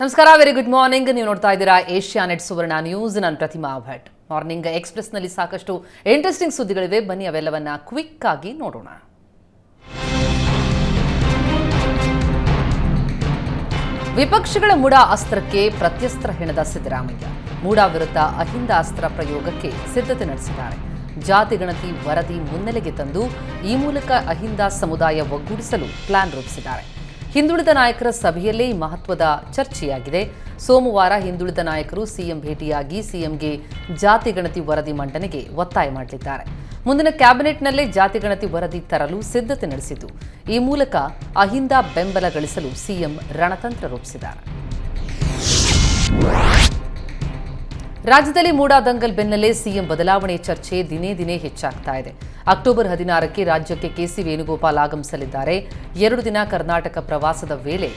ನಮಸ್ಕಾರ, very good morning. ನೀವು ನೋಡ್ತಾ ಇದ್ದೀರಾ ಏಷ್ಯಾನೆಟ್ ಸುವರ್ಣ ನ್ಯೂಸ್. ನಾನು ಪ್ರತಿಮಾ ಭಟ್. ಮಾರ್ನಿಂಗ್ ಎಕ್ಸ್‌ಪ್ರೆಸ್‌ನಲ್ಲಿ ಸಾಕಷ್ಟು ಇಂಟ್ರೆಸ್ಟಿಂಗ್ ಸುದ್ದಿಗಳಿವೆ. ಬನ್ನಿ ಅವೆಲ್ಲವನ್ನ ಕ್ವಿಕ್ ಆಗಿ ನೋಡೋಣ. ವಿಪಕ್ಷಗಳ ಮೂಡಾ ಅಸ್ತ್ರಕ್ಕೆ ಪ್ರತ್ಯಸ್ತ್ರ ಹೆಣದ ಸಿದ್ದರಾಮಯ್ಯ. ಮೂಡಾ ವಿರುದ್ಧ ಅಹಿಂದ ಅಸ್ತ್ರ ಪ್ರಯೋಗಕ್ಕೆ ಸಿದ್ಧತೆ ನಡೆಸಿದ್ದಾರೆ. ಜಾತಿ ಗಣತಿ ವರದಿ ಮುನ್ನೆಲೆಗೆ ತಂದು ಈ ಮೂಲಕ ಅಹಿಂದ ಸಮುದಾಯ ಒಗ್ಗೂಡಿಸಲು ಪ್ಲಾನ್ ರೂಪಿಸಿದ್ದಾರೆ. ಹಿಂದುಳಿದ ನಾಯಕರ ಸಭೆಯಲ್ಲೇ ಮಹತ್ವದ ಚರ್ಚೆಯಾಗಿದೆ. ಸೋಮವಾರ ಹಿಂದುಳಿದ ನಾಯಕರು ಸಿಎಂ ಭೇಟಿಯಾಗಿ ಸಿಎಂಗೆ ಜಾತಿ ಗಣತಿ ವರದಿ ಮಂಡನೆಗೆ ಒತ್ತಾಯ ಮಾಡಲಿದ್ದಾರೆ. ಮುಂದಿನ ಕ್ಯಾಬಿನೆಟ್ನಲ್ಲೇ ಜಾತಿ ಗಣತಿ ವರದಿ ತರಲು ಸಿದ್ಧತೆ ನಡೆಸಿದ್ದು, ಈ ಮೂಲಕ ಅಹಿಂದ ಬೆಂಬಲ ಗಳಿಸಲು ಸಿಎಂ ರಣತಂತ್ರ ರೂಪಿಸಿದ್ದಾರೆ. ರಾಜ್ಯದಲ್ಲಿ ಮೂಡಾ ದಂಗಲ್ ಬೆನ್ನಲ್ಲೇ ಸಿಎಂ ಬದಲಾವಣೆ ಚರ್ಚೆ ದಿನೇ ದಿನೇ ಹೆಚ್ಚಾಗ್ತಾ ಇದೆ. ಅಕ್ಟೋಬರ್ 16ಕ್ಕೆ ರಾಜ್ಯಕ್ಕೆ ಕೆಸಿ ವೇಣುಗೋಪಾಲ್ ಆಗಮಿಸಲಿದ್ದಾರೆ. 2 ದಿನ ಕರ್ನಾಟಕ ಪ್ರವಾಸದ ವೇಳೆ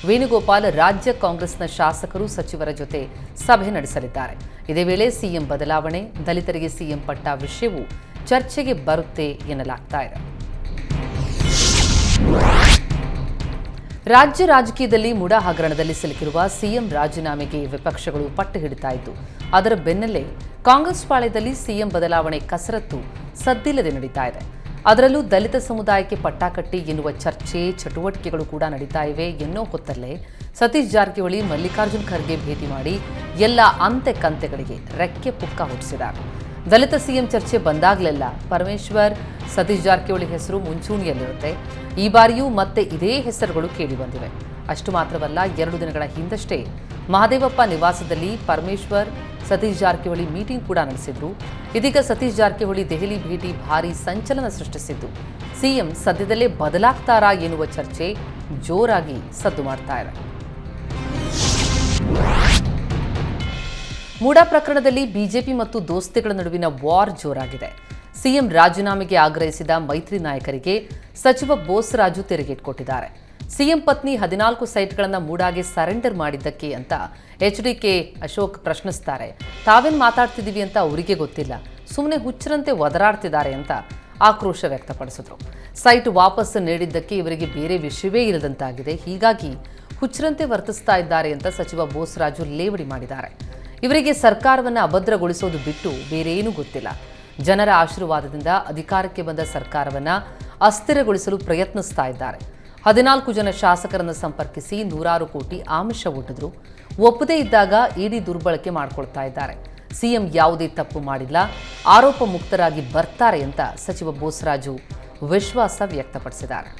ವೇಣುಗೋಪಾಲ್ ರಾಜ್ಯ ಕಾಂಗ್ರೆಸ್ನ ಶಾಸಕರು ಸಚಿವರ ಜೊತೆ ಸಭೆ ನಡೆಸಲಿದ್ದಾರೆ. ಇದೇ ವೇಳೆ ಸಿಎಂ ಬದಲಾವಣೆ, ದಲಿತರಿಗೆ ಸಿಎಂ ಪಟ್ಟ ವಿಷಯವೂ ಚರ್ಚೆಗೆ ಬರುತ್ತೆ ಎನ್ನಲಾಗ್ತಾ ಇದೆ. ರಾಜ್ಯ ರಾಜಕೀಯದಲ್ಲಿ ಮೂಡಾ ಹಗರಣದಲ್ಲಿ ಸಿಲುಕಿರುವ ಸಿಎಂ ರಾಜೀನಾಮೆಗೆ ವಿಪಕ್ಷಗಳು ಪಟ್ಟು ಹಿಡಿತಾ ಇದ್ದು, ಅದರ ಬೆನ್ನಲ್ಲೇ ಕಾಂಗ್ರೆಸ್ ಪಾಳ್ಯದಲ್ಲಿ ಸಿಎಂ ಬದಲಾವಣೆ ಕಸರತ್ತು ಸದ್ದಿಲ್ಲದೆ ನಡೀತಾ ಇದೆ. ಅದರಲ್ಲೂ ದಲಿತ ಸಮುದಾಯಕ್ಕೆ ಪಟ್ಟಾಕಟ್ಟಿ ಎನ್ನುವ ಚರ್ಚೆ ಚಟುವಟಿಕೆಗಳು ಕೂಡ ನಡೀತಾ ಇವೆ ಎನ್ನೋ ಹೊತ್ತಲ್ಲೇ ಸತೀಶ್ ಜಾರಕಿಹೊಳಿ ಮಲ್ಲಿಕಾರ್ಜುನ್ ಖರ್ಗೆ ಭೇಟಿ ಮಾಡಿ ಎಲ್ಲ ಅಂತೆ ಕಂತೆಗಳಿಗೆ ರೆಕ್ಕೆ ಪುಕ್ಕ ಹುಟ್ಟಿಸಿದ್ದಾರೆ. ದಲಿತ ಸಿಎಂ ಚರ್ಚೆ ಬಂದಾಗಲೆಲ್ಲ ಪರಮೇಶ್ವರ್, ಸತೀಶ್ ಜಾರಕಿಹೊಳಿ ಹೆಸರು ಮುಂಚೂಣಿಯಲ್ಲಿರುತ್ತೆ. ಈ ಬಾರಿಯೂ ಮತ್ತೆ ಇದೇ ಹೆಸರುಗಳು ಕೇಳಿಬಂದಿವೆ. ಅಷ್ಟು ಮಾತ್ರವಲ್ಲ, 2 ದಿನಗಳ ಹಿಂದಷ್ಟೇ ಮಹದೇವಪ್ಪ ನಿವಾಸದಲ್ಲಿ ಪರಮೇಶ್ವರ್, ಸತೀಶ್ ಜಾರಕಿಹೊಳಿ ಮೀಟಿಂಗ್ ಕೂಡ ನಡೆಸಿದ್ರು. ಇದೀಗ ಸತೀಶ್ ಜಾರಕಿಹೊಳಿ ದೆಹಲಿ ಭೇಟಿ ಭಾರೀ ಸಂಚಲನ ಸೃಷ್ಟಿಸಿದ್ದು, ಸಿಎಂ ಸದ್ಯದಲ್ಲೇ ಬದಲಾಗ್ತಾರಾ ಎನ್ನುವ ಚರ್ಚೆ ಜೋರಾಗಿ ಸದ್ದು ಮಾಡ್ತಾ ಇದೆ. ಮೂಡಾ ಪ್ರಕರಣದಲ್ಲಿ ಬಿಜೆಪಿ ಮತ್ತು ದೋಸ್ತಿಗಳ ನಡುವಿನ ವಾರ್ ಜೋರಾಗಿದೆ. ಸಿಎಂ ರಾಜೀನಾಮೆಗೆ ಆಗ್ರಹಿಸಿದ ಮೈತ್ರಿ ನಾಯಕರಿಗೆ ಸಚಿವ ಬೋಸರಾಜು ತಿರುಗೇಟು ಕೊಟ್ಟಿದ್ದಾರೆ. ಸಿಎಂ ಪತ್ನಿ 14 ಸೈಟ್ಗಳನ್ನು ಮೂಡಾಗೆ ಸರೆಂಡರ್ ಮಾಡಿದ್ದಕ್ಕೆ ಅಂತ ಎಚ್ಡಿಕೆ ಅಶೋಕ್ ಪ್ರಶ್ನಿಸ್ತಾರೆ. ತಾವೇನು ಮಾತಾಡ್ತಿದ್ದೀವಿ ಅಂತ ಅವರಿಗೆ ಗೊತ್ತಿಲ್ಲ, ಸುಮ್ಮನೆ ಹುಚ್ಚರಂತೆ ಒದರಾಡ್ತಿದ್ದಾರೆ ಅಂತ ಆಕ್ರೋಶ ವ್ಯಕ್ತಪಡಿಸಿದ್ರು. ಸೈಟ್ ವಾಪಸ್ ನೀಡಿದ್ದಕ್ಕೆ ಇವರಿಗೆ ಬೇರೆ ವಿಷಯವೇ ಇಲ್ಲದಂತಾಗಿದೆ, ಹೀಗಾಗಿ ಹುಚ್ಚರಂತೆ ವರ್ತಿಸ್ತಾ ಇದ್ದಾರೆ ಅಂತ ಸಚಿವ ಬೋಸರಾಜು ಲೇವಡಿ ಮಾಡಿದ್ದಾರೆ. ಇವರಿಗೆ ಸರ್ಕಾರವನ್ನು ಅಭದ್ರಗೊಳಿಸೋದು ಬಿಟ್ಟು ಬೇರೇನೂ ಗೊತ್ತಿಲ್ಲ. ಜನರ ಆಶೀರ್ವಾದದಿಂದ ಅಧಿಕಾರಕ್ಕೆ ಬಂದ ಸರ್ಕಾರವನ್ನು ಅಸ್ಥಿರಗೊಳಿಸಲು ಪ್ರಯತ್ನಿಸ್ತಾ ಇದ್ದಾರೆ. 14 ಜನ ಶಾಸಕರನ್ನು ಸಂಪರ್ಕಿಸಿ 100 ಕೋಟಿ ಆಮಿಷ ಒಡ್ಡಿದ್ರು. ಒಪ್ಪದೇ ಇದ್ದಾಗ ಇಡಿ ದುರ್ಬಳಕೆ ಮಾಡಿಕೊಳ್ತಾ ಇದ್ದಾರೆ. ಸಿಎಂ ಯಾವುದೇ ತಪ್ಪು ಮಾಡಿಲ್ಲ, ಆರೋಪ ಮುಕ್ತರಾಗಿ ಬರ್ತಾರೆ ಅಂತ ಸಚಿವ ಬೋಸರಾಜು ವಿಶ್ವಾಸ ವ್ಯಕ್ತಪಡಿಸಿದ್ದಾರೆ.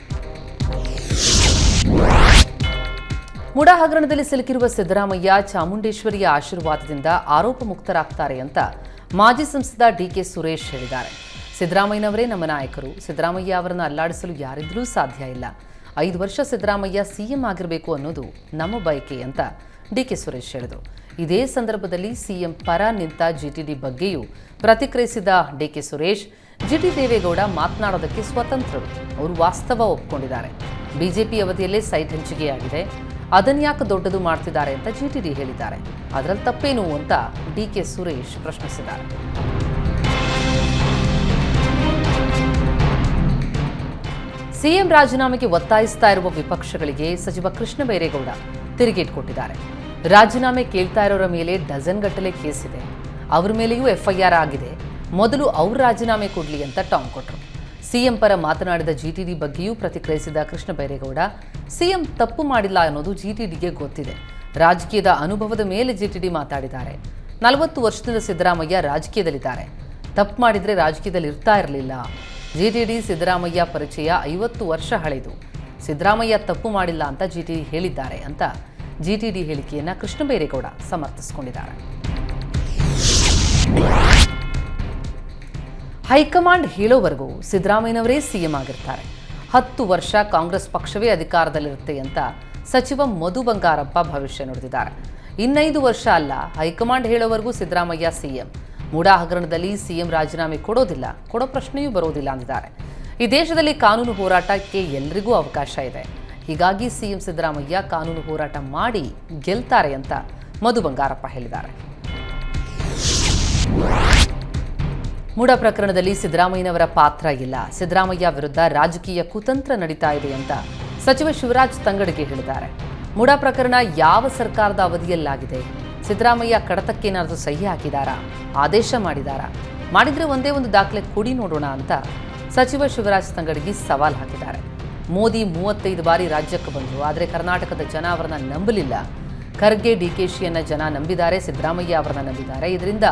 ಮೂಡಾ ಹಗರಣದಲ್ಲಿ ಸಿಲುಕಿರುವ ಸಿದ್ದರಾಮಯ್ಯ ಚಾಮುಂಡೇಶ್ವರಿಯ ಆಶೀರ್ವಾದದಿಂದ ಆರೋಪ ಮುಕ್ತರಾಗ್ತಾರೆ ಅಂತ ಮಾಜಿ ಸಂಸದ ಡಿಕೆ ಸುರೇಶ್ ಹೇಳಿದ್ದಾರೆ. ಸಿದ್ದರಾಮಯ್ಯನವರೇ ನಮ್ಮ ನಾಯಕರು, ಸಿದ್ದರಾಮಯ್ಯ ಅವರನ್ನು ಅಲ್ಲಾಡಿಸಲು ಯಾರಿದ್ರೂ ಸಾಧ್ಯ ಇಲ್ಲ. 5 ವರ್ಷ ಸಿದ್ದರಾಮಯ್ಯ ಸಿಎಂ ಆಗಿರಬೇಕು ಅನ್ನೋದು ನಮ್ಮ ಬಯಕೆ ಅಂತ ಡಿಕೆ ಸುರೇಶ್ ಹೇಳಿದರು. ಇದೇ ಸಂದರ್ಭದಲ್ಲಿ ಸಿಎಂ ಪರ ನಿಂತ ಜಿಟಿಡಿ ಬಗ್ಗೆಯೂ ಪ್ರತಿಕ್ರಿಯಿಸಿದ ಡಿಕೆ ಸುರೇಶ್, ಜಿಟಿ ದೇವೇಗೌಡ ಮಾತನಾಡೋದಕ್ಕೆ ಸ್ವತಂತ್ರರು, ಅವರು ವಾಸ್ತವ ಒಪ್ಪಿಕೊಂಡಿದ್ದಾರೆ. ಬಿಜೆಪಿ ಅವಧಿಯಲ್ಲೇ ಸೈಟ್ ಹಂಚಿಕೆಯಾಗಿದೆ, ಅದನ್ಯಾಕೆ ದೊಡ್ಡದು ಮಾಡ್ತಿದ್ದಾರೆ ಅಂತ ಜಿಟಿಡಿ ಹೇಳಿದ್ದಾರೆ. ಅದರಲ್ಲಿ ತಪ್ಪೇನು ಅಂತ ಡಿಕೆ ಸುರೇಶ್ ಪ್ರಶ್ನಿಸಿದ್ದಾರೆ. ಸಿಎಂ ರಾಜೀನಾಮೆಗೆ ಒತ್ತಾಯಿಸ್ತಾ ಇರುವ ವಿಪಕ್ಷಗಳಿಗೆ ಸಚಿವ ಕೃಷ್ಣ ಬೈರೇಗೌಡ ತಿರುಗೇಟು ಕೊಟ್ಟಿದ್ದಾರೆ. ರಾಜೀನಾಮೆ ಕೇಳ್ತಾ ಇರೋರ ಮೇಲೆ ಡಜನ್ ಗಟ್ಟಲೆ ಕೇಸ್ ಇದೆ, ಅವ್ರ ಮೇಲೆಯೂ ಎಫ್ಐಆರ್ ಆಗಿದೆ, ಮೊದಲು ಅವ್ರು ರಾಜೀನಾಮೆ ಕೊಡ್ಲಿ ಅಂತ ಟಾಂಗ್ ಕೊಟ್ಟರು. ಸಿಎಂ ಪರ ಮಾತನಾಡಿದ ಜಿಟಿಡಿ ಬಗ್ಗೆಯೂ ಪ್ರತಿಕ್ರಿಯಿಸಿದ ಕೃಷ್ಣ ಬೈರೇಗೌಡ, ಸಿಎಂ ತಪ್ಪು ಮಾಡಿಲ್ಲ ಅನ್ನೋದು ಜಿಟಿಡಿಗೆ ಗೊತ್ತಿದೆ. ರಾಜಕೀಯದ ಅನುಭವದ ಮೇಲೆ ಜಿಟಿಡಿ ಮಾತಾಡಿದ್ದಾರೆ. 40 ವರ್ಷದಿಂದ ಸಿದ್ದರಾಮಯ್ಯ ರಾಜಕೀಯದಲ್ಲಿದ್ದಾರೆ, ತಪ್ಪು ಮಾಡಿದರೆ ರಾಜಕೀಯದಲ್ಲಿ ಇರ್ತಾ ಇರಲಿಲ್ಲ. ಜಿಟಿಡಿ ಸಿದ್ದರಾಮಯ್ಯ ಪರಿಚಯ 50 ವರ್ಷ ಹಳೆಯದು, ಸಿದ್ದರಾಮಯ್ಯ ತಪ್ಪು ಮಾಡಿಲ್ಲ ಅಂತ ಜಿಟಿಡಿ ಹೇಳಿದ್ದಾರೆ ಅಂತ ಜಿಟಿಡಿ ಹೇಳಿಕೆಯನ್ನು ಕೃಷ್ಣ ಬೈರೇಗೌಡ ಸಮರ್ಥಿಸಿಕೊಂಡಿದ್ದಾರೆ. ಹೈಕಮಾಂಡ್ ಹೇಳೋವರೆಗೂ ಸಿದ್ದರಾಮಯ್ಯನವರೇ ಸಿಎಂ ಆಗಿರ್ತಾರೆ. 10 ವರ್ಷ ಕಾಂಗ್ರೆಸ್ ಪಕ್ಷವೇ ಅಧಿಕಾರದಲ್ಲಿರುತ್ತೆ ಅಂತ ಸಚಿವ ಮಧು ಬಂಗಾರಪ್ಪ ಭವಿಷ್ಯ ನುಡಿದಿದ್ದಾರೆ. 5 ವರ್ಷ ಅಲ್ಲ, ಹೈಕಮಾಂಡ್ ಹೇಳೋವರೆಗೂ ಸಿದ್ದರಾಮಯ್ಯ ಸಿಎಂ. ಮೂಡಾ ಹಗರಣದಲ್ಲಿ ಸಿಎಂ ರಾಜೀನಾಮೆ ಕೊಡೋ ಪ್ರಶ್ನೆಯೂ ಬರೋದಿಲ್ಲ ಅಂದಿದ್ದಾರೆ. ಈ ದೇಶದಲ್ಲಿ ಕಾನೂನು ಹೋರಾಟಕ್ಕೆ ಎಲ್ರಿಗೂ ಅವಕಾಶ ಇದೆ, ಹೀಗಾಗಿ ಸಿಎಂ ಸಿದ್ದರಾಮಯ್ಯ ಕಾನೂನು ಹೋರಾಟ ಮಾಡಿ ಗೆಲ್ತಾರೆ ಅಂತ ಮಧು ಬಂಗಾರಪ್ಪ ಹೇಳಿದ್ದಾರೆ. ಮೂಡಾ ಪ್ರಕರಣದಲ್ಲಿ ಸಿದ್ದರಾಮಯ್ಯನವರ ಪಾತ್ರ ಇಲ್ಲ, ಸಿದ್ದರಾಮಯ್ಯ ವಿರುದ್ಧ ರಾಜಕೀಯ ಕುತಂತ್ರ ನಡೀತಾ ಇದೆ ಅಂತ ಸಚಿವ ಶಿವರಾಜ್ ತಂಗಡಗಿ ಹೇಳಿದ್ದಾರೆ. ಮುಡಾ ಪ್ರಕರಣ ಯಾವ ಸರ್ಕಾರದ ಅವಧಿಯಲ್ಲಾಗಿದೆ? ಸಿದ್ದರಾಮಯ್ಯ ಕಡತಕ್ಕೇನಾದರೂ ಸಹಿ ಹಾಕಿದಾರಾ? ಆದೇಶ ಮಾಡಿದಾರಾ? ಮಾಡಿದ್ರೆ ಒಂದೇ ಒಂದು ದಾಖಲೆ ಕೊಡಿ ನೋಡೋಣ ಅಂತ ಸಚಿವ ಶಿವರಾಜ್ ತಂಗಡಗಿ ಸವಾಲ್ ಹಾಕಿದ್ದಾರೆ. ಮೋದಿ 35 ಬಾರಿ ರಾಜ್ಯಕ್ಕೆ ಬಂದರು, ಆದರೆ ಕರ್ನಾಟಕದ ಜನ ಅವರನ್ನ ನಂಬಲಿಲ್ಲ. ಖರ್ಗೆ ಡಿಕೆಶಿಯನ್ನ ಜನ ನಂಬಿದ್ದಾರೆ, ಸಿದ್ದರಾಮಯ್ಯ ಅವರನ್ನ ನಂಬಿದ್ದಾರೆ. ಇದರಿಂದ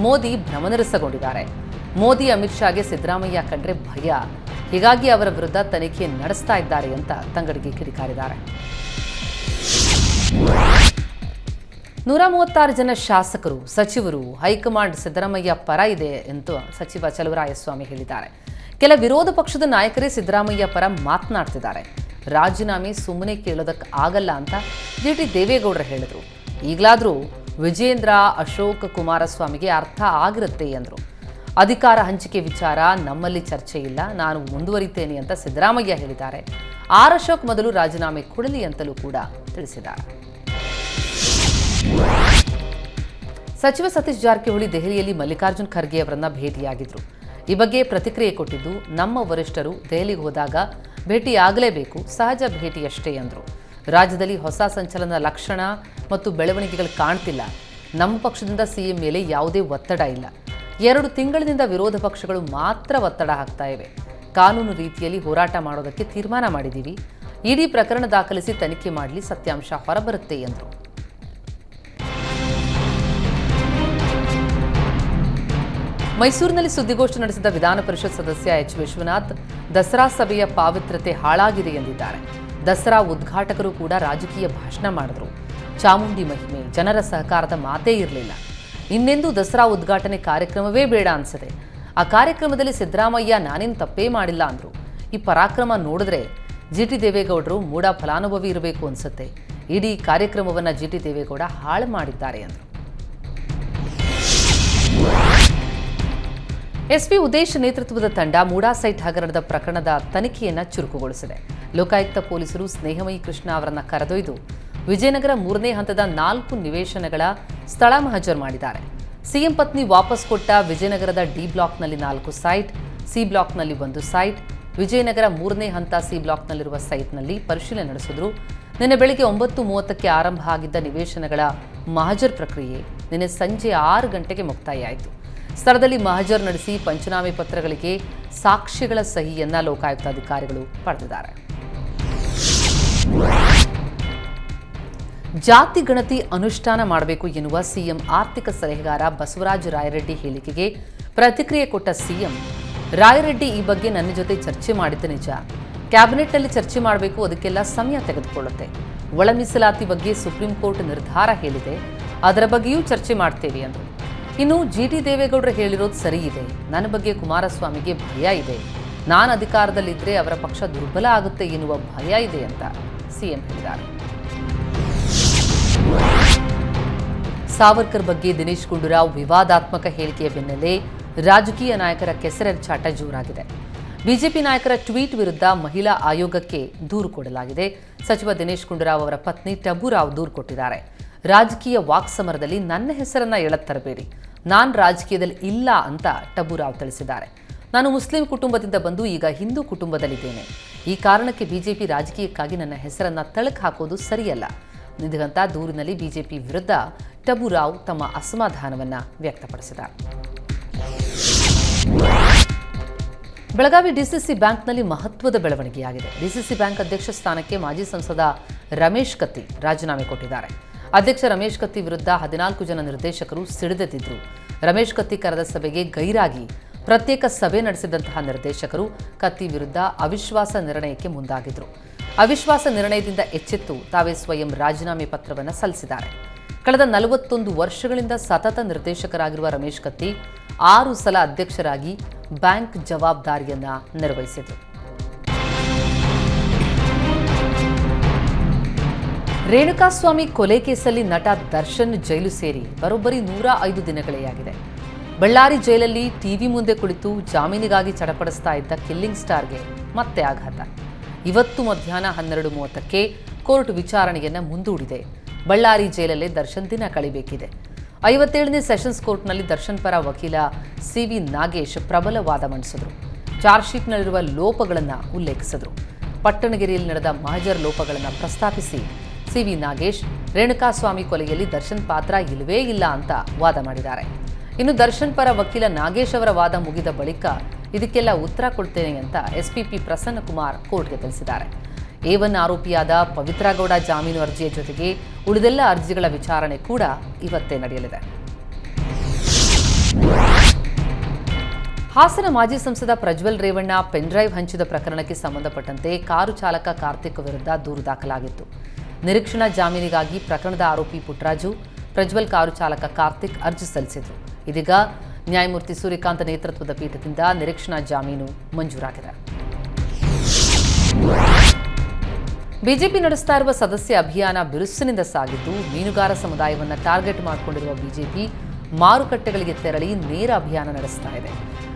ಮೋದಿ ಭ್ರಮನಿರಸಗೊಂಡಿದ್ದಾರೆ. ಮೋದಿ ಅಮಿತ್ ಶಾಗೆ ಸಿದ್ದರಾಮಯ್ಯ ಕಂಡ್ರೆ ಭಯ, ಹೀಗಾಗಿ ಅವರ ವಿರುದ್ಧ ತನಿಖೆ ನಡೆಸ್ತಾ ಇದ್ದಾರೆ ಅಂತ ತಂಗಡಗಿ ಕಿಡಿಕಾರಿದ್ದಾರೆ. 136 ಜನ ಶಾಸಕರು, ಸಚಿವರು ಹೈಕಮಾಂಡ್ ಸಿದ್ದರಾಮಯ್ಯ ಪರ ಇದೆ ಎಂದು ಸಚಿವ ಚಲುವರಾಯಸ್ವಾಮಿ ಹೇಳಿದ್ದಾರೆ. ಕೆಲ ವಿರೋಧ ಪಕ್ಷದ ನಾಯಕರೇ ಸಿದ್ದರಾಮಯ್ಯ ಪರ ಮಾತನಾಡ್ತಿದ್ದಾರೆ. ರಾಜೀನಾಮೆ ಸುಮ್ಮನೆ ಕೇಳೋದಕ್ಕೆ ಆಗಲ್ಲ ಅಂತ ಜಿಟಿ ದೇವೇಗೌಡರು ಹೇಳಿದರು. ಈಗಲಾದರೂ ವಿಜೇಂದ್ರ, ಅಶೋಕ್, ಕುಮಾರಸ್ವಾಮಿಗೆ ಅರ್ಥ ಆಗಿರುತ್ತೆ ಎಂದರು. ಅಧಿಕಾರ ಹಂಚಿಕೆ ವಿಚಾರ ನಮ್ಮಲ್ಲಿ ಚರ್ಚೆ ಇಲ್ಲ, ನಾನು ಮುಂದುವರಿತೇನೆ ಅಂತ ಸಿದ್ದರಾಮಯ್ಯ ಹೇಳಿದ್ದಾರೆ. ಆರ್ ಅಶೋಕ್ ಮೊದಲು ರಾಜೀನಾಮೆ ಕೊಡಲಿ ಅಂತಲೂ ಕೂಡ ತಿಳಿಸಿದ್ದಾರೆ. ಸಚಿವ ಸತೀಶ್ ಜಾರಕಿಹೊಳಿ ದೆಹಲಿಯಲ್ಲಿ ಮಲ್ಲಿಕಾರ್ಜುನ್ ಖರ್ಗೆ ಅವರನ್ನ ಭೇಟಿಯಾಗಿದ್ರು. ಈ ಬಗ್ಗೆ ಪ್ರತಿಕ್ರಿಯೆ ಕೊಟ್ಟಿದ್ದು, ನಮ್ಮ ವರಿಷ್ಠರು ದೆಹಲಿಗೆ ಹೋದಾಗ ಭೇಟಿಯಾಗಲೇಬೇಕು, ಸಹಜ ಭೇಟಿಯಷ್ಟೇ ಎಂದರು. ರಾಜ್ಯದಲ್ಲಿ ಹೊಸ ಸಂಚಲನ ಲಕ್ಷಣ ಮತ್ತು ಬೆಳವಣಿಗೆಗಳು ಕಾಣ್ತಿಲ್ಲ. ನಮ್ಮ ಪಕ್ಷದಿಂದ ಸಿಎಂ ಮೇಲೆ ಯಾವುದೇ ಒತ್ತಡ ಇಲ್ಲ. 2 ತಿಂಗಳಿನಿಂದ ವಿರೋಧ ಪಕ್ಷಗಳು ಮಾತ್ರ ಒತ್ತಡ ಹಾಕ್ತಾ ಇವೆ. ಕಾನೂನು ರೀತಿಯಲ್ಲಿ ಹೋರಾಟ ಮಾಡೋದಕ್ಕೆ ತೀರ್ಮಾನ ಮಾಡಿದ್ದೀವಿ. ಇಡೀ ಪ್ರಕರಣ ದಾಖಲಿಸಿ ತನಿಖೆ ಮಾಡಲಿ, ಸತ್ಯಾಂಶ ಹೊರಬರುತ್ತೆ ಎಂದರು. ಮೈಸೂರಿನಲ್ಲಿ ಸುದ್ದಿಗೋಷ್ಠಿ ನಡೆಸಿದ ವಿಧಾನ ಪರಿಷತ್ ಸದಸ್ಯ ಎಚ್ ವಿಶ್ವನಾಥ್, ದಸರಾ ಸಭೆಯ ಪಾವಿತ್ರ್ಯತೆ ಹಾಳಾಗಿದೆ ಎಂದಿದ್ದಾರೆ. ದಸರಾ ಉದ್ಘಾಟಕರು ಕೂಡ ರಾಜಕೀಯ ಭಾಷಣ ಮಾಡಿದ್ರು. ಚಾಮುಂಡಿ ಮಹಿಮೆ, ಜನರ ಸಹಕಾರದ ಮಾತೇ ಇರಲಿಲ್ಲ. ಇನ್ನೆಂದು ದಸರಾ ಉದ್ಘಾಟನೆ ಕಾರ್ಯಕ್ರಮವೇ ಬೇಡ ಅನ್ಸದೆ. ಆ ಕಾರ್ಯಕ್ರಮದಲ್ಲಿ ಸಿದ್ದರಾಮಯ್ಯ ನಾನೇನು ತಪ್ಪೇ ಮಾಡಿಲ್ಲ ಅಂದರು. ಈ ಪರಾಕ್ರಮ ನೋಡಿದ್ರೆ ಜಿಟಿ ದೇವೇಗೌಡರು ಮೂಡ ಫಲಾನುಭವಿ ಇರಬೇಕು ಅನ್ಸುತ್ತೆ. ಇಡೀ ಕಾರ್ಯಕ್ರಮವನ್ನು ಜಿಟಿ ದೇವೇಗೌಡ ಹಾಳು ಮಾಡಿದ್ದಾರೆ ಎಂದರು. ಎಸ್ಪಿ ಉದೇಶ್ ನೇತೃತ್ವದ ತಂಡ ಮೂಡಾ ಸೈಟ್ ಹಗರಣದ ಪ್ರಕರಣದ ತನಿಖೆಯನ್ನು ಚುರುಕುಗೊಳಿಸಿದೆ. ಲೋಕಾಯುಕ್ತ ಪೊಲೀಸರು ಸ್ನೇಹಮಯಿ ಕೃಷ್ಣ ಅವರನ್ನು ಕರೆದೊಯ್ದು ವಿಜಯನಗರ 3ನೇ ಹಂತದ 4 ನಿವೇಶನಗಳ ಸ್ಥಳ ಮಹಜರ್ ಮಾಡಿದ್ದಾರೆ. ಸಿಎಂ ಪತ್ನಿ ವಾಪಸ್ ಕೊಟ್ಟ ವಿಜಯನಗರದ ಡಿ ಬ್ಲಾಕ್ನಲ್ಲಿ 4 ಸೈಟ್, ಸಿ ಬ್ಲಾಕ್ನಲ್ಲಿ 1 ಸೈಟ್, ವಿಜಯನಗರ 3ನೇ ಹಂತ ಸಿ ಬ್ಲಾಕ್ನಲ್ಲಿರುವ ಸೈಟ್ನಲ್ಲಿ ಪರಿಶೀಲನೆ ನಡೆಸಿದ್ರು. ನಿನ್ನೆ ಬೆಳಗ್ಗೆ 9:30ಕ್ಕೆ ಆರಂಭ ಆಗಿದ್ದ ನಿವೇಶನಗಳ ಮಹಜರ್ ಪ್ರಕ್ರಿಯೆ ನಿನ್ನೆ ಸಂಜೆ 6 ಗಂಟೆಗೆ ಮುಕ್ತಾಯವಾಯಿತು. ಸ್ಥಳದಲ್ಲಿ ಮಹಜರ್ ನಡೆಸಿ ಪಂಚನಾಮೆ ಪತ್ರಗಳಿಗೆ ಸಾಕ್ಷಿಗಳ ಸಹಿಯನ್ನ ಲೋಕಾಯುಕ್ತ ಅಧಿಕಾರಿಗಳು ಪಡೆದಿದ್ದಾರೆ. ಜಾತಿ ಗಣತಿ ಅನುಷ್ಠಾನ ಮಾಡಬೇಕು ಎನ್ನುವ ಸಿಎಂ ಆರ್ಥಿಕ ಸಲಹೆಗಾರ ಬಸವರಾಜ ರಾಯರೆಡ್ಡಿ ಹೇಳಿಕೆಗೆ ಪ್ರತಿಕ್ರಿಯೆ ಕೊಟ್ಟ ಸಿಎಂ, ರಾಯರೆಡ್ಡಿ ಈ ಬಗ್ಗೆ ನನ್ನ ಜೊತೆ ಚರ್ಚೆ ಮಾಡಿದ್ದು ನಿಜ. ಕ್ಯಾಬಿನೆಟ್ನಲ್ಲಿ ಚರ್ಚೆ ಮಾಡಬೇಕು, ಅದಕ್ಕೆಲ್ಲ ಸಮಯ ತೆಗೆದುಕೊಳ್ಳುತ್ತೆ. ಒಳ ಮೀಸಲಾತಿ ಬಗ್ಗೆ ಸುಪ್ರೀಂ ಕೋರ್ಟ್ ನಿರ್ಧಾರ ಹೇಳಿದೆ, ಅದರ ಬಗ್ಗೆಯೂ ಚರ್ಚೆ ಮಾಡ್ತೇವೆ ಎಂದರು. ಇನ್ನು ಜಿಟಿ ದೇವೇಗೌಡರು ಹೇಳಿರೋದು ಸರಿ ಇದೆ. ನನ್ನ ಬಗ್ಗೆ ಕುಮಾರಸ್ವಾಮಿಗೆ ಭಯ ಇದೆ. ನಾನು ಅಧಿಕಾರದಲ್ಲಿದ್ದರೆ ಅವರ ಪಕ್ಷ ದುರ್ಬಲ ಆಗುತ್ತೆ ಎನ್ನುವ ಭಯ ಇದೆ ಅಂತ ಸಿಎಂ ಹೇಳಿದ್ದಾರೆ. ಸಾವರ್ಕರ್ ಬಗ್ಗೆ ದಿನೇಶ್ ಗುಂಡೂರಾವ್ ವಿವಾದಾತ್ಮಕ ಹೇಳಿಕೆಯ ಬೆನ್ನಲ್ಲೇ ರಾಜಕೀಯ ನಾಯಕರ ಕೆಸರೆರಚಾಟ ಜೋರಾಗಿದೆ. ಬಿಜೆಪಿ ನಾಯಕರ ಟ್ವೀಟ್ ವಿರುದ್ಧ ಮಹಿಳಾ ಆಯೋಗಕ್ಕೆ ದೂರು ಕೊಡಲಾಗಿದೆ. ಸಚಿವ ದಿನೇಶ್ ಗುಂಡೂರಾವ್ ಅವರ ಪತ್ನಿ ಟಬುರಾವ್ ದೂರು ಕೊಟ್ಟಿದ್ದಾರೆ. ರಾಜಕೀಯ ವಾಕ್ಸಮರದಲ್ಲಿ ನನ್ನ ಹೆಸರನ್ನ ಎಳತ್ತರಬೇಡಿ, ನಾನು ರಾಜಕೀಯದಲ್ಲಿ ಇಲ್ಲ ಅಂತ ಟಬುರಾವ್ ತಿಳಿಸಿದ್ದಾರೆ. ನಾನು ಮುಸ್ಲಿಂ ಕುಟುಂಬದಿಂದ ಬಂದು ಈಗ ಹಿಂದೂ ಕುಟುಂಬದಲ್ಲಿದ್ದೇನೆ. ಈ ಕಾರಣಕ್ಕೆ ಬಿಜೆಪಿ ರಾಜಕೀಯಕ್ಕಾಗಿ ನನ್ನ ಹೆಸರನ್ನ ತಳಕು ಹಾಕೋದು ಸರಿಯಲ್ಲ. ನಿಧಂತ ದೂರಿನಲ್ಲಿ ಬಿಜೆಪಿ ವಿರುದ್ಧ ಟಬುರಾವ್ ತಮ್ಮ ಅಸಮಾಧಾನವನ್ನ ವ್ಯಕ್ತಪಡಿಸಿದ್ದಾರೆ. ಬೆಳಗಾವಿ ಡಿಸಿಸಿ ಬ್ಯಾಂಕ್ನಲ್ಲಿ ಮಹತ್ವದ ಬೆಳವಣಿಗೆಯಾಗಿದೆ. ಡಿಸಿಸಿ ಬ್ಯಾಂಕ್ ಅಧ್ಯಕ್ಷ ಸ್ಥಾನಕ್ಕೆ ಮಾಜಿ ಸಂಸದ ರಮೇಶ್ ಕತ್ತಿ ರಾಜೀನಾಮೆ ಕೊಟ್ಟಿದ್ದಾರೆ. ಅಧ್ಯಕ್ಷ ರಮೇಶ್ ಕತ್ತಿ ವಿರುದ್ಧ 14 ಜನ ನಿರ್ದೇಶಕರು ಸಿಡಿದೆದ್ದಿದ್ರು. ರಮೇಶ್ ಕತ್ತಿ ಕರೆದ ಸಭೆಗೆ ಗೈರಾಗಿ ಪ್ರತ್ಯೇಕ ಸಭೆ ನಡೆಸಿದಂತಹ ನಿರ್ದೇಶಕರು ಕತ್ತಿ ವಿರುದ್ಧ ಅವಿಶ್ವಾಸ ನಿರ್ಣಯಕ್ಕೆ ಮುಂದಾಗಿದ್ರು. ಅವಿಶ್ವಾಸ ನಿರ್ಣಯದಿಂದ ಎಚ್ಚೆತ್ತು ತಾವೇ ಸ್ವಯಂ ರಾಜೀನಾಮೆ ಪತ್ರವನ್ನು ಸಲ್ಲಿಸಿದ್ದಾರೆ. ಕಳೆದ 41 ವರ್ಷಗಳಿಂದ ಸತತ ನಿರ್ದೇಶಕರಾಗಿರುವ ರಮೇಶ್ ಕತ್ತಿ 6 ಸಲ ಅಧ್ಯಕ್ಷರಾಗಿ ಬ್ಯಾಂಕ್ ಜವಾಬ್ದಾರಿಯನ್ನ ನಿರ್ವಹಿಸಿದರು. ರೇಣುಕಾಸ್ವಾಮಿ ಕೊಲೆ ಕೇಸಲ್ಲಿ ನಟ ದರ್ಶನ್ ಜೈಲು ಸೇರಿ ಬರೋಬ್ಬರಿ 105 ದಿನಗಳೇ ಆಗಿದೆ. ಬಳ್ಳಾರಿ ಜೈಲಲ್ಲಿ ಟಿವಿ ಮುಂದೆ ಕುಳಿತು ಜಾಮೀನಿಗಾಗಿ ಚಡಪಡಿಸ್ತಾ ಇದ್ದ ಕಿಲ್ಲಿಂಗ್ ಸ್ಟಾರ್ಗೆ ಮತ್ತೆ ಆಘಾತ. ಇವತ್ತು ಮಧ್ಯಾಹ್ನ 12:30ಕ್ಕೆ ಕೋರ್ಟ್ ವಿಚಾರಣೆಯನ್ನ ಮುಂದೂಡಿದೆ. ಬಳ್ಳಾರಿ ಜೈಲಲ್ಲೇ ದರ್ಶನ್ ದಿನ ಕಳಿಬೇಕಿದೆ. 57ನೇ ಸೆಷನ್ಸ್ ಕೋರ್ಟ್ನಲ್ಲಿ ದರ್ಶನ್ ಪರ ವಕೀಲ ಸಿವಿ ನಾಗೇಶ್ ಪ್ರಬಲ ವಾದ ಮಂಡಿಸಿದರು. ಚಾರ್ಜ್ ಶೀಟ್ನಲ್ಲಿರುವ ಲೋಪಗಳನ್ನು ಉಲ್ಲೇಖಿಸಿದರು. ಪಟ್ಟಣಗೆರೆಯಲ್ಲಿ ನಡೆದ ಮಹಜರ್ ಲೋಪಗಳನ್ನು ಪ್ರಸ್ತಾಪಿಸಿ ಸಿವಿ ನಾಗೇಶ್ ರೇಣುಕಾಸ್ವಾಮಿ ಕೊಲೆಯಲ್ಲಿ ದರ್ಶನ್ ಪಾತ್ರ ಇಲ್ಲವೇ ಇಲ್ಲ ಅಂತ ವಾದ ಮಾಡಿದ್ದಾರೆ. ಇನ್ನು ದರ್ಶನ್ ಪರ ವಕೀಲ ನಾಗೇಶ್ ಅವರ ವಾದ ಮುಗಿದ ಬಳಿಕ ಇದಕ್ಕೆಲ್ಲ ಉತ್ತರ ಕೊಡ್ತೇನೆ ಅಂತ ಎಸ್ಪಿಪಿ ಪ್ರಸನ್ನಕುಮಾರ್ ಕೋರ್ಟ್ಗೆ ತಿಳಿಸಿದ್ದಾರೆ. A1 ಆರೋಪಿಯಾದ ಪವಿತ್ರ ಗೌಡ ಜಾಮೀನು ಅರ್ಜಿಯ ಜೊತೆಗೆ ಉಳಿದೆಲ್ಲ ಅರ್ಜಿಗಳ ವಿಚಾರಣೆ ಕೂಡ ಇವತ್ತೇ ನಡೆಯಲಿದೆ. ಹಾಸನ ಮಾಜಿ ಸಂಸದ ಪ್ರಜ್ವಲ್ ರೇವಣ್ಣ ಪೆನ್ಡ್ರೈವ್ ಹಂಚಿದ ಪ್ರಕರಣಕ್ಕೆ ಸಂಬಂಧಪಟ್ಟಂತೆ ಕಾರು ಚಾಲಕ ಕಾರ್ತಿಕ್ ವಿರುದ್ಧ ದೂರು ದಾಖಲಾಗಿತ್ತು. ನಿರೀಕ್ಷಣಾ ಜಾಮೀನಿಗಾಗಿ ಪ್ರಕರಣದ ಆರೋಪಿ ಪುಟ್ಟರಾಜು, ಪ್ರಜ್ವಲ್ ಕಾರು ಚಾಲಕ ಕಾರ್ತಿಕ್ ಅರ್ಜಿ ಸಲ್ಲಿಸಿದ್ರು. ಇದೀಗ ನ್ಯಾಯಮೂರ್ತಿ ಸೂರ್ಯಕಾಂತ್ ನೇತೃತ್ವದ ಪೀಠದಿಂದ ನಿರೀಕ್ಷಣಾ ಜಾಮೀನು ಮಂಜೂರಾಗಿದೆ. ಬಿಜೆಪಿ ನಡೆಸ್ತಾ ಇರುವ ಸದಸ್ಯ ಅಭಿಯಾನ ಬಿರುಸಿನಿಂದ ಸಾಗಿದ್ದು, ಮೀನುಗಾರ ಸಮುದಾಯವನ್ನು ಟಾರ್ಗೆಟ್ ಮಾಡಿಕೊಂಡಿರುವ ಬಿಜೆಪಿ ಮಾರುಕಟ್ಟೆಗಳಿಗೆ ತೆರಳಿ ನೇರ ಅಭಿಯಾನ ನಡೆಸ್ತಾ ಇದೆ.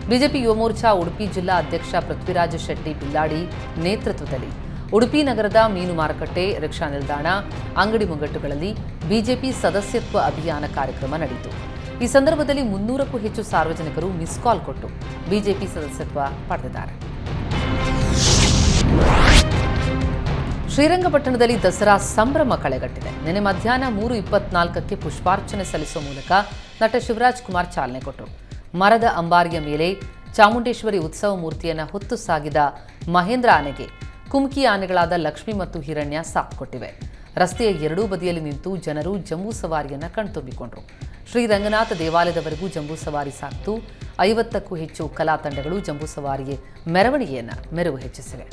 ಬಿಜೆಪಿ ಯುವ ಮೋರ್ಚಾ ಉಡುಪಿ ಜಿಲ್ಲಾ ಅಧ್ಯಕ್ಷ ಪೃಥ್ವಿರಾಜ್ ಶೆಟ್ಟಿ ಬಿಲ್ಲಾಡಿ ನೇತೃತ್ವದಲ್ಲಿ ಉಡುಪಿ ನಗರದ ಮೀನು ಮಾರುಕಟ್ಟೆ, ರಿಕ್ಷಾ ನಿಲ್ದಾಣ, ಅಂಗಡಿ ಮುಂಗಟ್ಟುಗಳಲ್ಲಿ ಬಿಜೆಪಿ ಸದಸ್ಯತ್ವ ಅಭಿಯಾನ ಕಾರ್ಯಕ್ರಮ ನಡೆಯಿತು. ಈ ಸಂದರ್ಭದಲ್ಲಿ 300ಕ್ಕೂ ಹೆಚ್ಚು ಸಾರ್ವಜನಿಕರು ಮಿಸ್ ಕಾಲ್ ಕೊಟ್ಟು ಬಿಜೆಪಿ ಸದಸ್ಯತ್ವ ಪಡೆದಿದ್ದಾರೆ. ಶ್ರೀರಂಗಪಟ್ಟಣದಲ್ಲಿ ದಸರಾ ಸಂಭ್ರಮ ಕಳೆಗಟ್ಟಿದೆ. ನಿನ್ನೆ ಮಧ್ಯಾಹ್ನ 3:24ಕ್ಕೆ ಪುಷ್ಪಾರ್ಚನೆ ಸಲ್ಲಿಸುವ ಮೂಲಕ ನಟ ಶಿವರಾಜ್ ಕುಮಾರ್ ಚಾಲನೆ ಕೊಟ್ಟರು. ಮರದ ಅಂಬಾರಿಯ ಮೇಲೆ ಚಾಮುಂಡೇಶ್ವರಿ ಉತ್ಸವ ಮೂರ್ತಿಯನ್ನು ಹೊತ್ತು ಸಾಗಿದ ಮಹೇಂದ್ರ ಆನೆಗೆ ಕುಮ್ಕಿ ಆನೆಗಳಾದ ಲಕ್ಷ್ಮಿ ಮತ್ತು ಹಿರಣ್ಯ ಸಾಥ್ ಕೊಟ್ಟಿವೆ. ರಸ್ತೆಯ ಎರಡೂ ಬದಿಯಲ್ಲಿ ನಿಂತು ಜನರು ಜಂಬೂ ಸವಾರಿಯನ್ನು ಕಣ್ತುಂಬಿಕೊಂಡರು. ಶ್ರೀರಂಗನಾಥ ದೇವಾಲಯದವರೆಗೂ ಜಂಬೂ ಸವಾರಿ ಸಾಗಿತು. 50ಕ್ಕೂ ಹೆಚ್ಚು ಕಲಾ ತಂಡಗಳು ಜಂಬೂ ಸವಾರಿಗೆ ಮೆರವಣಿಗೆಯನ್ನು ಮೆರುಗು ಹೆಚ್ಚಿಸಿವೆ.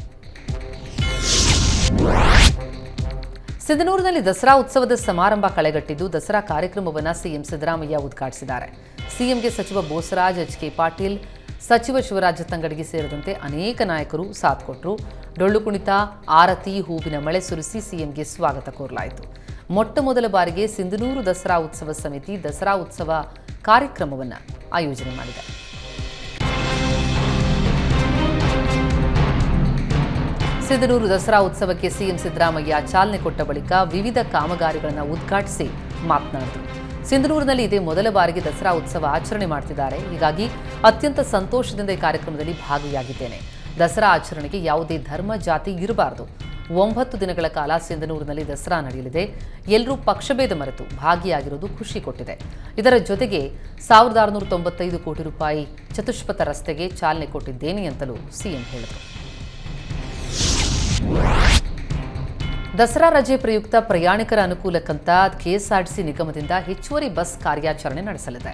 ಸಿಂಧನೂರಿನಲ್ಲಿ ದಸರಾ ಉತ್ಸವದ ಸಮಾರಂಭ ಕಳೆಗಟ್ಟಿದ್ದು, ದಸರಾ ಕಾರ್ಯಕ್ರಮವನ್ನು ಸಿಎಂ ಸಿದ್ದರಾಮಯ್ಯ ಉದ್ಘಾಟಿಸಿದ್ದಾರೆ. ಸಿಎಂಗೆ ಸಚಿವ ಬೋಸರಾಜ್, ಎಚ್.ಕೆ. ಪಾಟೀಲ್, ಸಚಿವ ಶಿವರಾಜ ತಂಗಡಗಿ ಸೇರಿದಂತೆ ಅನೇಕ ನಾಯಕರು ಸಾಥ್ ಕೊಟ್ಟರು. ಡೊಳ್ಳು ಕುಣಿತ, ಆರತಿ, ಹೂವಿನ ಮಳೆ ಸುರಿಸಿ ಸಿಎಂಗೆ ಸ್ವಾಗತ ಕೋರಲಾಯಿತು. ಮೊಟ್ಟ ಮೊದಲ ಬಾರಿಗೆ ಸಿಂಧನೂರು ದಸರಾ ಉತ್ಸವ ಸಮಿತಿ ದಸರಾ ಉತ್ಸವ ಕಾರ್ಯಕ್ರಮವನ್ನು ಆಯೋಜನೆ ಮಾಡಿದೆ. ಸಿಂಧನೂರು ದಸರಾ ಉತ್ಸವಕ್ಕೆ ಸಿಎಂ ಸಿದ್ದರಾಮಯ್ಯ ಚಾಲನೆ ಕೊಟ್ಟ ಬಳಿಕ ವಿವಿಧ ಕಾಮಗಾರಿಗಳನ್ನು ಉದ್ಘಾಟಿಸಿ ಮಾತನಾಡಿದರು. ಸಿಂಧನೂರಿನಲ್ಲಿ ಇದೇ ಮೊದಲ ಬಾರಿಗೆ ದಸರಾ ಉತ್ಸವ ಆಚರಣೆ ಮಾಡ್ತಿದ್ದಾರೆ. ಹೀಗಾಗಿ ಅತ್ಯಂತ ಸಂತೋಷದಿಂದ ಈ ಕಾರ್ಯಕ್ರಮದಲ್ಲಿ ಭಾಗಿಯಾಗಿದ್ದೇನೆ. ದಸರಾ ಆಚರಣೆಗೆ ಯಾವುದೇ ಧರ್ಮ, ಜಾತಿ ಇರಬಾರದು. 9 ದಿನಗಳ ಕಾಲ ಸಿಂಧನೂರಿನಲ್ಲಿ ದಸರಾ ನಡೆಯಲಿದೆ. ಎಲ್ಲರೂ ಪಕ್ಷಭೇದ ಮರೆತು ಭಾಗಿಯಾಗಿರೋದು ಖುಷಿ ಕೊಟ್ಟಿದೆ. ಇದರ ಜೊತೆಗೆ 1695 ಕೋಟಿ ರೂಪಾಯಿ ಚತುಷ್ಪಥ ರಸ್ತೆಗೆ ಚಾಲನೆ ಕೊಟ್ಟಿದ್ದೇನೆ ಅಂತಲೂ ಸಿಎಂ ಹೇಳಿದರು. ದಸರಾ ರಜೆ ಪ್ರಯುಕ್ತ ಪ್ರಯಾಣಿಕರ ಅನುಕೂಲಕ್ಕಂತ ಕೆಎಸ್ಆರ್ಟಿಸಿ ನಿಗಮದಿಂದ ಹೆಚ್ಚುವರಿ ಬಸ್ ಕಾರ್ಯಾಚರಣೆ ನಡೆಸಲಿದೆ.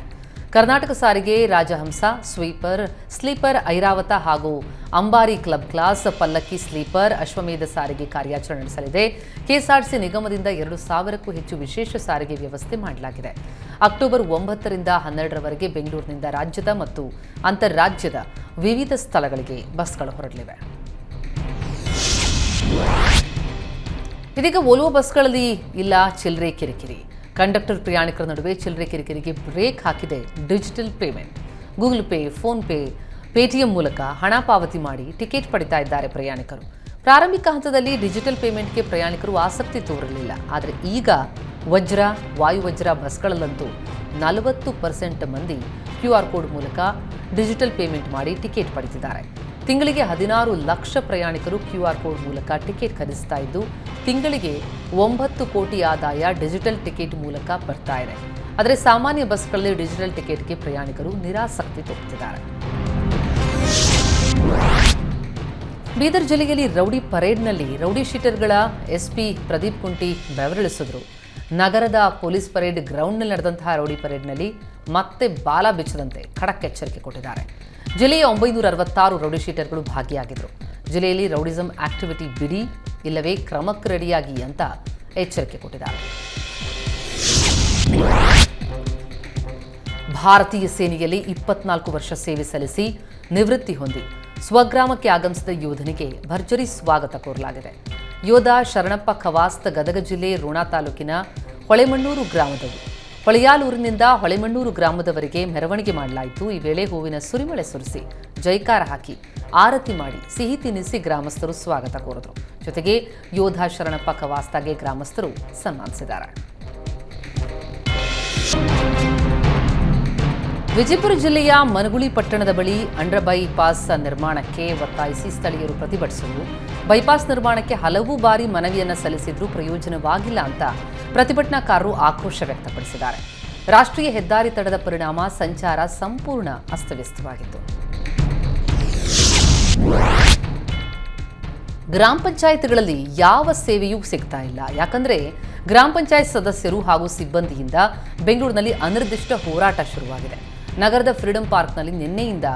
ಕರ್ನಾಟಕ ಸಾರಿಗೆ, ರಾಜಹಂಸ, ಸ್ಲೀಪರ್, ಐರಾವತ ಹಾಗೂ ಅಂಬಾರಿ ಕ್ಲಬ್ ಕ್ಲಾಸ್, ಪಲ್ಲಕ್ಕಿ ಸ್ಲೀಪರ್, ಅಶ್ವಮೇಧ ಸಾರಿಗೆ ಕಾರ್ಯಾಚರಣೆ ನಡೆಸಲಿದೆ. ಕೆಎಸ್ಆರ್ಟಿಸಿ ನಿಗಮದಿಂದ 2,000ಕ್ಕೂ ಹೆಚ್ಚು ವಿಶೇಷ ಸಾರಿಗೆ ವ್ಯವಸ್ಥೆ ಮಾಡಲಾಗಿದೆ. ಅಕ್ಟೋಬರ್ 9ರಿಂದ 12ರವರೆಗೆ ಬೆಂಗಳೂರಿನಿಂದ ರಾಜ್ಯದ ಮತ್ತು ಅಂತಾರಾಜ್ಯದ ವಿವಿಧ ಸ್ಥಳಗಳಿಗೆ ಬಸ್ಗಳು ಹೊರಡಲಿವೆ. ಇದೀಗ ವೋಲ್ವೋ ಬಸ್ಗಳಲ್ಲಿ ಇಲ್ಲ ಚಿಲ್ಲರೆ ಕಿರಿಕಿರಿ. ಕಂಡಕ್ಟರ್ ಪ್ರಯಾಣಿಕರ ನಡುವೆ ಚಿಲ್ಲರೆ ಕಿರಿಕಿರಿಗೆ ಬ್ರೇಕ್ ಹಾಕಿದೆ digital payment. Google pay, phone pay, Paytm ಮೂಲಕ ಹಣ ಪಾವತಿ ಮಾಡಿ ಟಿಕೆಟ್ ಪಡಿತಾ ಇದ್ದಾರೆ ಪ್ರಯಾಣಿಕರು. ಪ್ರಾರಂಭಿಕ ಹಂತದಲ್ಲಿ ಡಿಜಿಟಲ್ ಪೇಮೆಂಟ್ಗೆ ಪ್ರಯಾಣಿಕರು ಆಸಕ್ತಿ ತೋರಲಿಲ್ಲ. ಆದರೆ ಈಗ ವಜ್ರ, ವಾಯುವಜ್ರ ಬಸ್ಗಳಲ್ಲಂತೂ 40% ಮಂದಿ QR ಕೋಡ್ ಮೂಲಕ ಡಿಜಿಟಲ್ ಪೇಮೆಂಟ್ ಮಾಡಿ ಟಿಕೆಟ್ ಪಡೆದಿದ್ದಾರೆ. ತಿಂಗಳಿಗೆ 16 ಲಕ್ಷ ಪ್ರಯಾಣಿಕರು QR ಕೋಡ್ ಮೂಲಕ ಟಿಕೆಟ್ ಖರೀದಿಸ್ತಾ ಇದ್ದು, ತಿಂಗಳಿಗೆ 9 ಕೋಟಿ ಆದಾಯ ಡಿಜಿಟಲ್ ಟಿಕೆಟ್ ಮೂಲಕ ಬರ್ತಾ ಇದೆ. ಆದರೆ ಸಾಮಾನ್ಯ ಬಸ್ಗಳಲ್ಲಿ ಡಿಜಿಟಲ್ ಟಿಕೆಟ್ಗೆ ಪ್ರಯಾಣಿಕರು ನಿರಾಸಕ್ತಿ ತೋರುತ್ತಿದ್ದಾರೆ. ಬೀದರ್ ಜಿಲ್ಲೆಯಲ್ಲಿ ರೌಡಿ ಪರೇಡ್ನಲ್ಲಿ ರೌಡಿ ಶೀಟರ್ಗಳ ಎಸ್ಪಿ ಪ್ರದೀಪ್ ಕುಂಟಿ ಬೆವರಿಳಿಸಿದ್ರು. ನಗರದ ಪೊಲೀಸ್ ಪರೇಡ್ ಗ್ರೌಂಡ್ನಲ್ಲಿ ನಡೆದಂತಹ ರೌಡಿ ಪರೇಡ್ನಲ್ಲಿ ಮತ್ತೆ ಬಾಲ ಬಿಚ್ಚದಂತೆ ಖಡಕ್ ಎಚ್ಚರಿಕೆ ಕೊಟ್ಟಿದ್ದಾರೆ. ಜಿಲ್ಲೆಯ 966 ರೌಡಿ ಶೀಟರ್ಗಳು ಭಾಗಿಯಾಗಿದ್ದರು. ಜಿಲ್ಲೆಯಲ್ಲಿ ರೌಡಿಸಂ ಆಕ್ಟಿವಿಟಿ ಬಿಡಿ, ಇಲ್ಲವೇ ಕ್ರಮಕ್ಕೆ ರೆಡಿಯಾಗಿ ಅಂತ ಎಚ್ಚರಿಕೆ ಕೊಟ್ಟಿದ್ದಾರೆ. ಭಾರತೀಯ ಸೇನೆಯಲ್ಲಿ 24 ವರ್ಷ ಸೇವೆ ಸಲ್ಲಿಸಿ ನಿವೃತ್ತಿ ಹೊಂದಿ ಸ್ವಗ್ರಾಮಕ್ಕೆ ಆಗಮಿಸಿದ ಯೋಧನಿಗೆ ಭರ್ಜರಿ ಸ್ವಾಗತ ಕೋರಲಾಗಿದೆ. ಯೋಧ ಶರಣಪ್ಪ ಖವಾಸ್ತ್ ಗದಗ ಜಿಲ್ಲೆ ರೋಣ ತಾಲೂಕಿನ ಹೊಳೆಮಣ್ಣೂರು ಗ್ರಾಮದವರು. ಹೊಳೆಯಾಲೂರಿನಿಂದ ಹೊಳೆಮಣ್ಣೂರು ಗ್ರಾಮದವರೆಗೆ ಮೆರವಣಿಗೆ ಮಾಡಲಾಯಿತು. ಈ ವೇಳೆ ಹೂವಿನ ಸುರಿಮಳೆ ಸುರಿಸಿ ಜೈಕಾರ ಹಾಕಿ ಆರತಿ ಮಾಡಿ ಸಿಹಿ ತಿನ್ನಿಸಿ ಗ್ರಾಮಸ್ಥರು ಸ್ವಾಗತ ಕೋರಿದರು. ಜೊತೆಗೆ ಯೋಧ ಶರಣಪ್ಪ ಖವಾಸ್ತಾಗೆ ಗ್ರಾಮಸ್ಥರು ಸನ್ಮಾನಿಸಿದ್ದಾರೆ. ವಿಜಯಪುರ ಜಿಲ್ಲೆಯ ಮನಗುಳಿ ಪಟ್ಟಣದ ಬಳಿ ಅಂಡರ್ ಬೈಪಾಸ್ ನಿರ್ಮಾಣಕ್ಕೆ ಒತ್ತಾಯಿಸಿ ಸ್ಥಳೀಯರು ಪ್ರತಿಭಟಿಸಿದರು. ಬೈಪಾಸ್ ನಿರ್ಮಾಣಕ್ಕೆ ಹಲವು ಬಾರಿ ಮನವಿಯನ್ನು ಸಲ್ಲಿಸಿದ್ರೂ ಪ್ರಯೋಜನವಾಗಿಲ್ಲ ಅಂತ ಪ್ರತಿಭಟನಾಕಾರರು ಆಕ್ರೋಶ ವ್ಯಕ್ತಪಡಿಸಿದ್ದಾರೆ. ರಾಷ್ಟ್ರೀಯ ಹೆದ್ದಾರಿ ತಡೆದ ಪರಿಣಾಮ ಸಂಚಾರ ಸಂಪೂರ್ಣ ಅಸ್ತವ್ಯಸ್ತವಾಗಿತ್ತು. ಗ್ರಾಮ ಪಂಚಾಯತ್ಗಳಲ್ಲಿ ಯಾವ ಸೇವೆಯೂ ಸಿಗ್ತಾ ಇಲ್ಲ. ಯಾಕಂದ್ರೆ ಗ್ರಾಮ ಪಂಚಾಯತ್ ಸದಸ್ಯರು ಹಾಗೂ ಸಿಬ್ಬಂದಿಯಿಂದ ಬೆಂಗಳೂರಿನಲ್ಲಿ ಅನಿರ್ದಿಷ್ಟ ಹೋರಾಟ ಶುರುವಾಗಿದೆ. ನಗರದ ಫ್ರೀಡಂ ಪಾರ್ಕ್ನಲ್ಲಿ ನಿನ್ನೆಯಿಂದ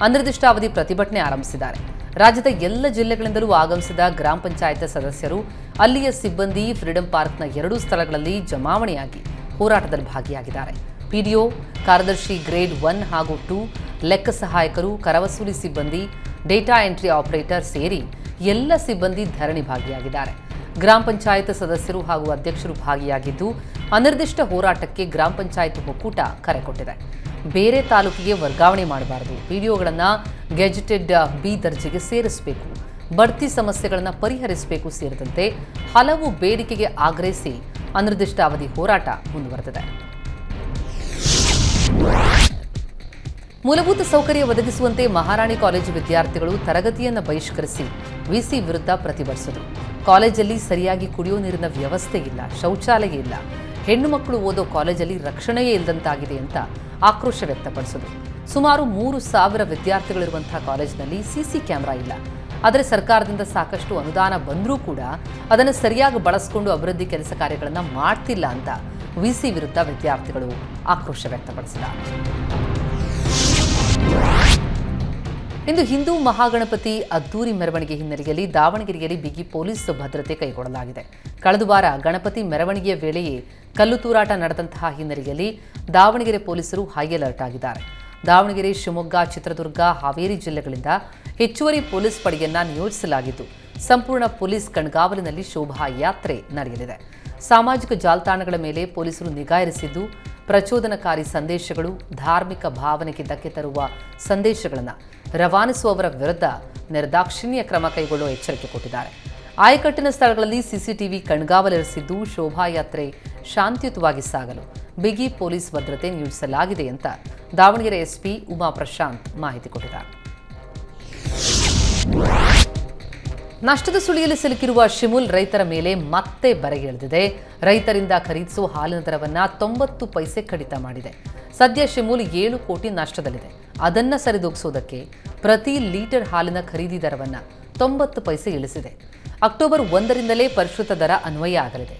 ಅನಿರ್ದಿಷ್ಟಾವಧಿ ಪ್ರತಿಭಟನೆ ಆರಂಭಿಸಿದ್ದಾರೆ. ರಾಜ್ಯದ ಎಲ್ಲ ಜಿಲ್ಲೆಗಳಿಂದಲೂ ಆಗಮಿಸಿದ ಗ್ರಾಮ ಪಂಚಾಯತ್ ಸದಸ್ಯರು, ಅಲ್ಲಿಯ ಸಿಬ್ಬಂದಿ ಫ್ರೀಡಂ ಪಾರ್ಕ್ನ 2 ಸ್ಥಳಗಳಲ್ಲಿ ಜಮಾವಣೆಯಾಗಿ ಹೋರಾಟದಲ್ಲಿ ಭಾಗಿಯಾಗಿದ್ದಾರೆ. ಪಿಡಿಒ, ಕಾರ್ಯದರ್ಶಿ ಗ್ರೇಡ್ 1 ಹಾಗೂ 2, ಲೆಕ್ಕ ಸಹಾಯಕರು, ಕರವಸೂಲಿ ಸಿಬ್ಬಂದಿ, ಡೇಟಾ ಎಂಟ್ರಿ ಆಪರೇಟರ್ ಸೇರಿ ಎಲ್ಲ ಸಿಬ್ಬಂದಿ ಧರಣಿ ಭಾಗಿಯಾಗಿದ್ದಾರೆ. ಗ್ರಾಮ ಪಂಚಾಯತ್ ಸದಸ್ಯರು ಹಾಗೂ ಅಧ್ಯಕ್ಷರು ಭಾಗಿಯಾಗಿದ್ದು, ಅನಿರ್ದಿಷ್ಟ ಹೋರಾಟಕ್ಕೆ ಗ್ರಾಮ ಪಂಚಾಯತ್ ಒಕ್ಕೂಟ ಕರೆ ಕೊಟ್ಟಿದೆ. ಬೇರೆ ತಾಲೂಕಿಗೆ ವರ್ಗಾವಣೆ ಮಾಡಬಾರದು, ಪಿಡಿಒಗಳನ್ನು ಗೆಜೆಟೆಡ್ ಬಿ ದರ್ಜೆಗೆ ಸೇರಿಸಬೇಕು, ಬಡ್ತಿ ಸಮಸ್ಯೆಗಳನ್ನು ಪರಿಹರಿಸಬೇಕು ಸೇರಿದಂತೆ ಹಲವು ಬೇಡಿಕೆಗೆ ಆಗ್ರಹಿಸಿ ಅನಿರ್ದಿಷ್ಟಾವಧಿ ಹೋರಾಟ ಮುಂದುವರೆದಿದೆ. ಮೂಲಭೂತ ಸೌಕರ್ಯ ಒದಗಿಸುವಂತೆ ಮಹಾರಾಣಿ ಕಾಲೇಜು ವಿದ್ಯಾರ್ಥಿಗಳು ತರಗತಿಯನ್ನು ಬಹಿಷ್ಕರಿಸಿ ವಿಸಿ ವಿರುದ್ಧ ಪ್ರತಿಭಟಿಸಿದರು. ಕಾಲೇಜಲ್ಲಿ ಸರಿಯಾಗಿ ಕುಡಿಯುವ ನೀರಿನ ವ್ಯವಸ್ಥೆ ಇಲ್ಲ, ಶೌಚಾಲಯ ಇಲ್ಲ, ಹೆಣ್ಣು ಮಕ್ಕಳು ಓದೋ ಕಾಲೇಜಲ್ಲಿ ರಕ್ಷಣೆಯೇ ಇಲ್ಲದಂತಾಗಿದೆ ಅಂತ ಆಕ್ರೋಶ ವ್ಯಕ್ತಪಡಿಸಿದರು. ಸುಮಾರು 3,000 ವಿದ್ಯಾರ್ಥಿಗಳಿರುವಂತಹ ಕಾಲೇಜಿನಲ್ಲಿ ಸಿಸಿ ಕ್ಯಾಮೆರಾ ಇಲ್ಲ. ಆದರೆ ಸರ್ಕಾರದಿಂದ ಸಾಕಷ್ಟು ಅನುದಾನ ಬಂದರೂ ಕೂಡ ಅದನ್ನು ಸರಿಯಾಗಿ ಬಳಸಿಕೊಂಡು ಅಭಿವೃದ್ಧಿ ಕೆಲಸ ಕಾರ್ಯಗಳನ್ನು ಮಾಡ್ತಿಲ್ಲ ಅಂತ ವಿಸಿ ವಿರುದ್ಧ ವಿದ್ಯಾರ್ಥಿಗಳು ಆಕ್ರೋಶ ವ್ಯಕ್ತಪಡಿಸಿದ್ದಾರೆ. ಇಂದು ಹಿಂದೂ ಮಹಾಗಣಪತಿ ಅದ್ದೂರಿ ಮೆರವಣಿಗೆ ಹಿನ್ನೆಲೆಯಲ್ಲಿ ದಾವಣಗೆರೆಯಲ್ಲಿ ಬಿಗಿ ಪೊಲೀಸ್ ಭದ್ರತೆ ಕೈಗೊಳ್ಳಲಾಗಿದೆ. ಕಳೆದ ವಾರ ಗಣಪತಿ ಮೆರವಣಿಗೆಯ ವೇಳೆಯೇ ಕಲ್ಲು ತೂರಾಟ ನಡೆದಂತಹ ಹಿನ್ನೆಲೆಯಲ್ಲಿ ದಾವಣಗೆರೆ ಪೊಲೀಸರು ಹೈ ಅಲರ್ಟ್ ಆಗಿದ್ದಾರೆ. ದಾವಣಗೆರೆ, ಶಿವಮೊಗ್ಗ, ಚಿತ್ರದುರ್ಗ, ಹಾವೇರಿ ಜಿಲ್ಲೆಗಳಿಂದ ಹೆಚ್ಚುವರಿ ಪೊಲೀಸ್ ಪಡೆಯನ್ನ ನಿಯೋಜಿಸಲಾಗಿದ್ದು, ಸಂಪೂರ್ಣ ಪೊಲೀಸ್ ಕಣ್ಗಾವಲಿನಲ್ಲಿ ಶೋಭಾಯಾತ್ರೆ ನಡೆಯಲಿದೆ. ಸಾಮಾಜಿಕ ಜಾಲತಾಣಗಳ ಮೇಲೆ ಪೊಲೀಸರು ನಿಗಾ ಇರಿಸಿದ್ದು, ಪ್ರಚೋದನಕಾರಿ ಸಂದೇಶಗಳು, ಧಾರ್ಮಿಕ ಭಾವನೆಗೆ ಧಕ್ಕೆ ತರುವ ಸಂದೇಶಗಳನ್ನು ರವಾನಿಸುವವರ ವಿರುದ್ಧ ನಿರ್ದಾಕ್ಷಿಣ್ಯ ಕ್ರಮ ಕೈಗೊಳ್ಳುವ ಎಚ್ಚರಿಕೆ ಕೊಟ್ಟಿದ್ದಾರೆ. ಆಯಕಟ್ಟಿನ ಸ್ಥಳಗಳಲ್ಲಿ ಸಿಸಿಟಿವಿ ಕಣ್ಗಾವಲಿರಿಸಿದ್ದು, ಶೋಭಾಯಾತ್ರೆ ಶಾಂತಿಯುತವಾಗಿ ಸಾಗಲು ಬಿಗಿ ಪೊಲೀಸ್ ಭದ್ರತೆ ನಿಯೋಜಿಸಲಾಗಿದೆ ಅಂತ ದಾವಣಗೆರೆ ಎಸ್ಪಿ ಉಮಾ ಪ್ರಶಾಂತ್ ಮಾಹಿತಿ ಕೊಟ್ಟಿದ್ದಾರೆ. ನಷ್ಟದ ಸುಳಿಯಲ್ಲಿ ಸಿಲುಕಿರುವ ಶಿಮುಲ್ ರೈತರ ಮೇಲೆ ಮತ್ತೆ ಬರೆಗಿಳಿದಿದೆ. ರೈತರಿಂದ ಖರೀದಿಸುವ ಹಾಲಿನ ದರವನ್ನು 90 ಪೈಸೆ ಕಡಿತ ಮಾಡಿದೆ. ಸದ್ಯ ಶಿಮುಲ್ 7 ಕೋಟಿ ನಷ್ಟದಲ್ಲಿದೆ. ಅದನ್ನು ಸರಿದೂಗಿಸುವುದಕ್ಕೆ ಪ್ರತಿ ಲೀಟರ್ ಹಾಲಿನ ಖರೀದಿ ದರವನ್ನು 90 ಪೈಸೆ ಇಳಿಸಿದೆ. ಅಕ್ಟೋಬರ್ 1ರಿಂದಲೇ ಪರಿಷ್ಕೃತ ದರ ಅನ್ವಯ ಆಗಲಿದೆ.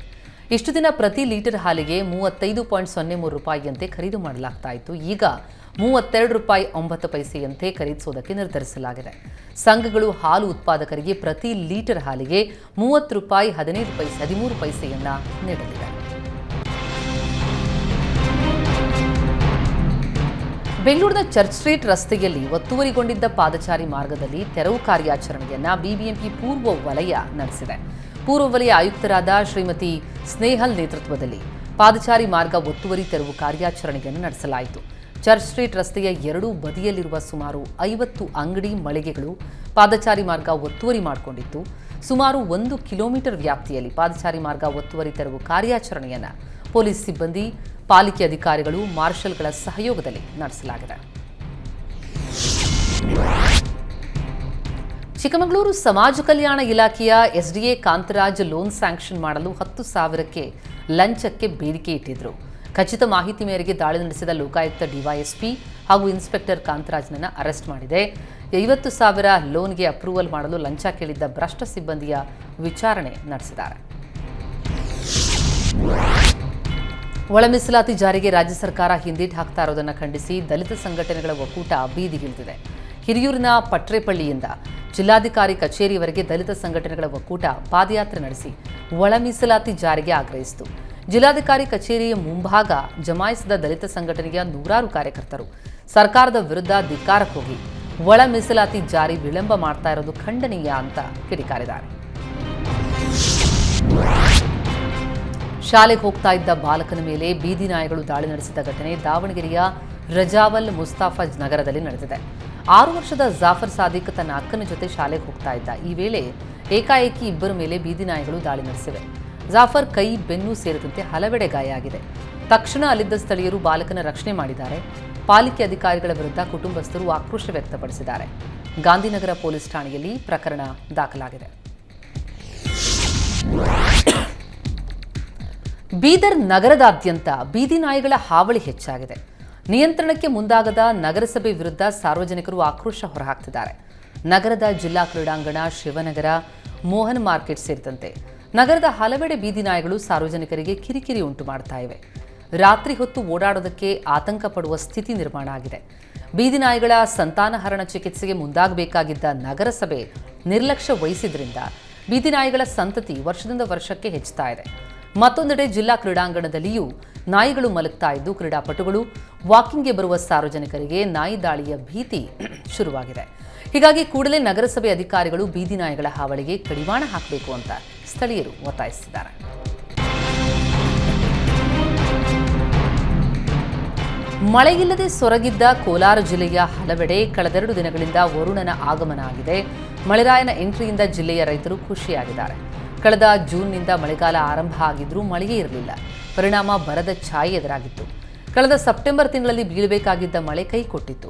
ಇಷ್ಟು ದಿನ ಪ್ರತಿ ಲೀಟರ್ ಹಾಲಿಗೆ 35.03 ರೂಪಾಯಿಯಂತೆ ಖರೀದಿ ಮಾಡಲಾಗ್ತಾ ಇತ್ತು. ಈಗ 32 ರೂಪಾಯಿ 9 ಪೈಸೆಯಂತೆ ಖರೀದಿಸುವುದಕ್ಕೆ ನಿರ್ಧರಿಸಲಾಗಿದೆ. ಸಂಘಗಳು ಹಾಲು ಉತ್ಪಾದಕರಿಗೆ ಪ್ರತಿ ಲೀಟರ್ ಹಾಲಿಗೆ 30 ರೂಪಾಯಿ 13 ಪೈಸೆಯನ್ನ ನೀಡಲಿದೆ. ಬೆಂಗಳೂರಿನ ಚರ್ಚ್ ಸ್ಟ್ರೀಟ್ ರಸ್ತೆಯಲ್ಲಿ ಒತ್ತುವರಿಗೊಂಡಿದ್ದ ಪಾದಚಾರಿ ಮಾರ್ಗದಲ್ಲಿ ತೆರವು ಕಾರ್ಯಾಚರಣೆಯನ್ನ ಬಿಬಿಎಂಪಿ ಪೂರ್ವ ವಲಯ ನಡೆಸಿದೆ. ಪೂರ್ವ ವಲಯ ಆಯುಕ್ತರಾದ ಶ್ರೀಮತಿ ಸ್ನೇಹಲ್ ನೇತೃತ್ವದಲ್ಲಿ ಪಾದಚಾರಿ ಮಾರ್ಗ ಒತ್ತುವರಿ ತೆರವು ಕಾರ್ಯಾಚರಣೆಯನ್ನು ನಡೆಸಲಾಯಿತು. ಚರ್ಚ್ ಸ್ಟ್ರೀಟ್ ರಸ್ತೆಯ 2 ಬದಿಯಲ್ಲಿರುವ ಸುಮಾರು 50 ಅಂಗಡಿ ಮಳಿಗೆಗಳು ಪಾದಚಾರಿ ಮಾರ್ಗ ಒತ್ತುವರಿ ಮಾಡಿಕೊಂಡಿತ್ತು. ಸುಮಾರು 1 ಕಿಲೋಮೀಟರ್ ವ್ಯಾಪ್ತಿಯಲ್ಲಿ ಪಾದಚಾರಿ ಮಾರ್ಗ ಒತ್ತುವರಿ ತೆರವು ಕಾರ್ಯಾಚರಣೆಯನ್ನು ಪೊಲೀಸ್ ಸಿಬ್ಬಂದಿ, ಪಾಲಿಕೆ ಅಧಿಕಾರಿಗಳು, ಮಾರ್ಷಲ್ಗಳ ಸಹಯೋಗದಲ್ಲಿ ನಡೆಸಲಾಗಿದೆ. ಚಿಕ್ಕಮಗಳೂರು ಸಮಾಜ ಕಲ್ಯಾಣ ಇಲಾಖೆಯ ಎಸ್ಡಿಎ ಕಾಂತರಾಜ್ ಲೋನ್ ಸ್ಯಾಂಕ್ಷನ್ ಮಾಡಲು 10,000ಕ್ಕೆ ಲಂಚಕ್ಕೆ ಬೇಡಿಕೆ ಇಟ್ಟಿದ್ರು. ಖಚಿತ ಮಾಹಿತಿ ಮೇರೆಗೆ ದಾಳಿ ನಡೆಸಿದ ಲೋಕಾಯುಕ್ತ ಡಿವೈಎಸ್ಪಿ ಹಾಗೂ ಇನ್ಸ್ಪೆಕ್ಟರ್ ಕಾಂತರಾಜ್ನನ್ನು ಅರೆಸ್ಟ್ ಮಾಡಿದೆ. 50,000 ಲೋನ್ಗೆ ಅಪ್ರೂವಲ್ ಮಾಡಲು ಲಂಚ ಕೇಳಿದ್ದ ಭ್ರಷ್ಟ ಸಿಬ್ಬಂದಿಯ ವಿಚಾರಣೆ ನಡೆಸಿದ್ದಾರೆ. ಒಳ ಮೀಸಲಾತಿ ಜಾರಿಗೆ ರಾಜ್ಯ ಸರ್ಕಾರ ಹಿಂದೇಟು ಹಾಕ್ತಾ ಇರೋದನ್ನು ಖಂಡಿಸಿ ದಲಿತ ಸಂಘಟನೆಗಳ ಒಕ್ಕೂಟ ಬೀದಿಗಿಳಿದಿದೆ. ಹಿರಿಯೂರಿನ ಪಟ್ರೇಪಳ್ಳಿಯಿಂದ ಜಿಲ್ಲಾಧಿಕಾರಿ ಕಚೇರಿಯವರೆಗೆ ದಲಿತ ಸಂಘಟನೆಗಳ ಒಕ್ಕೂಟ ಪಾದಯಾತ್ರೆ ನಡೆಸಿ ಒಳ ಮೀಸಲಾತಿ ಜಾರಿಗೆ ಆಗ್ರಹಿಸಿತು. ಜಿಲ್ಲಾಧಿಕಾರಿ ಕಚೇರಿಯ ಮುಂಭಾಗ ಜಮಾಯಿಸಿದ ದಲಿತ ಸಂಘಟನೆಯ 100 ಕಾರ್ಯಕರ್ತರು ಸರ್ಕಾರದ ವಿರುದ್ಧ ಧಿಕ್ಕಾರಕ್ಕೆ ಹೋಗಿ ಒಳ ಮೀಸಲಾತಿ ಜಾರಿ ವಿಳಂಬ ಮಾಡ್ತಾ ಇರೋದು ಖಂಡನೀಯ ಅಂತ ಕಿಡಿಕಾರಿದ್ದಾರೆ. ಶಾಲೆಗೆ ಹೋಗ್ತಾ ಇದ್ದ ಬಾಲಕನ ಮೇಲೆ ಬೀದಿ ನಾಯಿಗಳು ದಾಳಿ ನಡೆಸಿದ ಘಟನೆ ದಾವಣಗೆರೆಯ ರಜಾವಲ್ ಮುಸ್ತಾಫಜ್ ನಗರದಲ್ಲಿ ನಡೆದಿದೆ. 6 ವರ್ಷದ ಜಾಫರ್ ಸಾದಿಕ್ ತನ್ನ ಅಕ್ಕನ ಜೊತೆ ಶಾಲೆಗೆ ಹೋಗ್ತಾ ಇದ್ದ. ಈ ವೇಳೆ ಏಕಾಏಕಿ ಇಬ್ಬರ ಮೇಲೆ ಬೀದಿ ನಾಯಿಗಳು ದಾಳಿ ನಡೆಸಿವೆ. ಜಾಫರ್ ಕೈ, ಬೆನ್ನು ಸೇರಿದಂತೆ ಹಲವೆಡೆ ಗಾಯ ಆಗಿದೆ. ತಕ್ಷಣ ಅಲ್ಲಿದ್ದ ಸ್ಥಳೀಯರು ಬಾಲಕನ ರಕ್ಷಣೆ ಮಾಡಿದ್ದಾರೆ. ಪಾಲಿಕೆ ಅಧಿಕಾರಿಗಳ ವಿರುದ್ಧ ಕುಟುಂಬಸ್ಥರು ಆಕ್ರೋಶ ವ್ಯಕ್ತಪಡಿಸಿದ್ದಾರೆ. ಗಾಂಧಿನಗರ ಪೊಲೀಸ್ ಠಾಣೆಯಲ್ಲಿ ಪ್ರಕರಣ ದಾಖಲಾಗಿದೆ. ಬೀದರ್ ನಗರದಾದ್ಯಂತ ಬೀದಿ ನಾಯಿಗಳ ಹಾವಳಿ ಹೆಚ್ಚಾಗಿದೆ. ನಿಯಂತ್ರಣಕ್ಕೆ ಮುಂದಾಗದ ನಗರಸಭೆ ವಿರುದ್ಧ ಸಾರ್ವಜನಿಕರು ಆಕ್ರೋಶ ಹೊರಹಾಕ್ತಿದ್ದಾರೆ. ನಗರದ ಜಿಲ್ಲಾ ಕ್ರೀಡಾಂಗಣ, ಶಿವನಗರ, ಮೋಹನ್ ಮಾರ್ಕೆಟ್ ಸೇರಿದಂತೆ ನಗರದ ಹಲವೆಡೆ ಬೀದಿ ನಾಯಿಗಳು ಸಾರ್ವಜನಿಕರಿಗೆ ಕಿರಿಕಿರಿ ಉಂಟು ಮಾಡ್ತಾ ಇವೆ. ರಾತ್ರಿ ಹೊತ್ತು ಓಡಾಡೋದಕ್ಕೆ ಆತಂಕ ಪಡುವ ಸ್ಥಿತಿ ನಿರ್ಮಾಣ ಆಗಿದೆ. ಬೀದಿ ನಾಯಿಗಳ ಸಂತಾನಹರಣ ಚಿಕಿತ್ಸೆಗೆ ಮುಂದಾಗಬೇಕಾಗಿದ್ದ ನಗರಸಭೆ ನಿರ್ಲಕ್ಷ್ಯ ವಹಿಸಿದ್ರಿಂದ ಬೀದಿ ನಾಯಿಗಳ ಸಂತತಿ ವರ್ಷದಿಂದ ವರ್ಷಕ್ಕೆ ಹೆಚ್ಚುತ್ತಾ ಇದೆ. ಮತ್ತೊಂದೆಡೆ ಜಿಲ್ಲಾ ಕ್ರೀಡಾಂಗಣದಲ್ಲಿಯೂ ನಾಯಿಗಳು ಮಲಗ್ತಾ ಇದ್ದು ಕ್ರೀಡಾಪಟುಗಳು, ವಾಕಿಂಗ್ಗೆ ಬರುವ ಸಾರ್ವಜನಿಕರಿಗೆ ನಾಯಿ ದಾಳಿಯ ಭೀತಿ ಶುರುವಾಗಿದೆ. ಹೀಗಾಗಿ ಕೂಡಲೇ ನಗರಸಭೆ ಅಧಿಕಾರಿಗಳು ಬೀದಿ ನಾಯಿಗಳ ಹಾವಳಿಗೆ ಕಡಿವಾಣ ಹಾಕಬೇಕು ಅಂತ ಸ್ಥಳೀಯರು ಒತ್ತಾಯಿಸಿದ್ದಾರೆ. ಮಳೆಯಿಲ್ಲದೆ ಸೊರಗಿದ್ದ ಕೋಲಾರ ಜಿಲ್ಲೆಯ ಹಲವೆಡೆ ಕಳೆದೆರಡು ದಿನಗಳಿಂದ ವರುಣನ ಆಗಮನ ಆಗಿದೆ. ಮಳೆರಾಯನ ಎಂಟ್ರಿಯಿಂದ ಜಿಲ್ಲೆಯ ರೈತರು ಖುಷಿಯಾಗಿದ್ದಾರೆ. ಕಳೆದ ಜೂನ್ನಿಂದ ಮಳೆಗಾಲ ಆರಂಭ ಆಗಿದ್ರೂ ಮಳೆಯೇ ಇರಲಿಲ್ಲ. ಪರಿಣಾಮ ಬರದ ಛಾಯೆ ಎದುರಾಗಿತ್ತು. ಕಳೆದ ಸೆಪ್ಟೆಂಬರ್ ತಿಂಗಳಲ್ಲಿ ಬೀಳಬೇಕಾಗಿದ್ದ ಮಳೆ ಕೈ ಕೊಟ್ಟಿತ್ತು.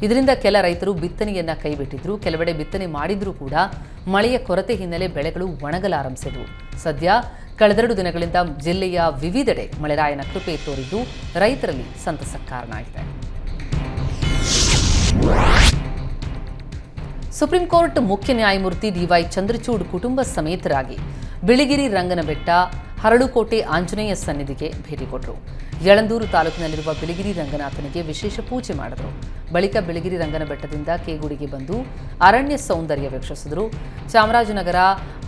ಇದರಿಂದ ಕೆಲ ರೈತರು ಬಿತ್ತನೆಯನ್ನ ಕೈಬಿಟ್ಟಿದ್ರು. ಕೆಲವೆಡೆ ಬಿತ್ತನೆ ಮಾಡಿದ್ರೂ ಕೂಡ ಮಳೆಯ ಕೊರತೆ ಹಿನ್ನೆಲೆ ಬೆಳೆಗಳು ಒಣಗಲಾರಂಭಿಸಿದವು. ಸದ್ಯ ಕಳೆದೆರಡು ದಿನಗಳಿಂದ ಜಿಲ್ಲೆಯ ವಿವಿಧೆಡೆ ಮಳೆರಾಯನ ಕೃಪೆ ತೋರಿದ್ದು ರೈತರಲ್ಲಿ ಸಂತಸಕ್ಕೆ ಕಾರಣ ಆಗಿದೆ. ಸುಪ್ರೀಂ ಕೋರ್ಟ್ ಮುಖ್ಯ ನ್ಯಾಯಮೂರ್ತಿ ಡಿವೈ ಚಂದ್ರಚೂಡ್ ಕುಟುಂಬ ಸಮೇತರಾಗಿ ಬಿಳಿಗಿರಿ ರಂಗನಬೆಟ್ಟ, ಹರಳುಕೋಟೆ ಆಂಜನೇಯ ಸನ್ನಿಧಿಗೆ ಭೇಟಿ ಕೊಟ್ಟರು. ಯಳಂದೂರು ತಾಲೂಕಿನಲ್ಲಿರುವ ಬಿಳಿಗಿರಿ ರಂಗನಾಥನಿಗೆ ವಿಶೇಷ ಪೂಜೆ ಮಾಡಿದರು. ಬಳಿಕ ಬಿಳಿಗಿರಿ ರಂಗನಬೆಟ್ಟದಿಂದ ಕೇಗುಡಿಗೆ ಬಂದು ಅರಣ್ಯ ಸೌಂದರ್ಯ ವೀಕ್ಷಿಸಿದರು. ಚಾಮರಾಜನಗರ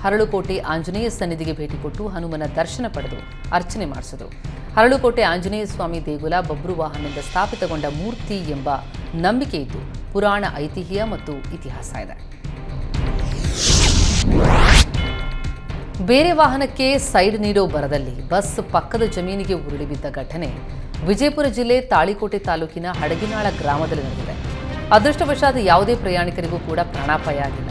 ಹರಳುಕೋಟೆ ಆಂಜನೇಯ ಸನ್ನಿಧಿಗೆ ಭೇಟಿ ಕೊಟ್ಟು ಹನುಮನ ದರ್ಶನ ಪಡೆದು ಅರ್ಚನೆ ಮಾಡಿಸಿದರು. ಹರಳುಕೋಟೆ ಆಂಜನೇಯ ಸ್ವಾಮಿ ದೇಗುಲ ಬಬ್ರು ವಾಹನದಿಂದ ಸ್ಥಾಪಿತಗೊಂಡ ಮೂರ್ತಿ ಎಂಬ ನಂಬಿಕೆ ಇದ್ದು ಪುರಾಣ ಐತಿಹ್ಯ ಮತ್ತು ಇತಿಹಾಸ ಇದೆ. ಬೇರೆ ವಾಹನಕ್ಕೆ ಸೈಡ್ ನೀಡೋ ಬರದಲ್ಲಿ ಬಸ್ ಪಕ್ಕದ ಜಮೀನಿಗೆ ಉರುಳಿ ಬಿದ್ದ ಘಟನೆ ವಿಜಯಪುರ ಜಿಲ್ಲೆ ತಾಳಿಕೋಟೆ ತಾಲೂಕಿನ ಹಡಗಿನಾಳ ಗ್ರಾಮದಲ್ಲಿ ನಡೆದಿದೆ. ಅದೃಷ್ಟವಶಾತ್ ಯಾವುದೇ ಪ್ರಯಾಣಿಕರಿಗೂ ಕೂಡ ಪ್ರಾಣಾಪಾಯ ಆಗಿಲ್ಲ.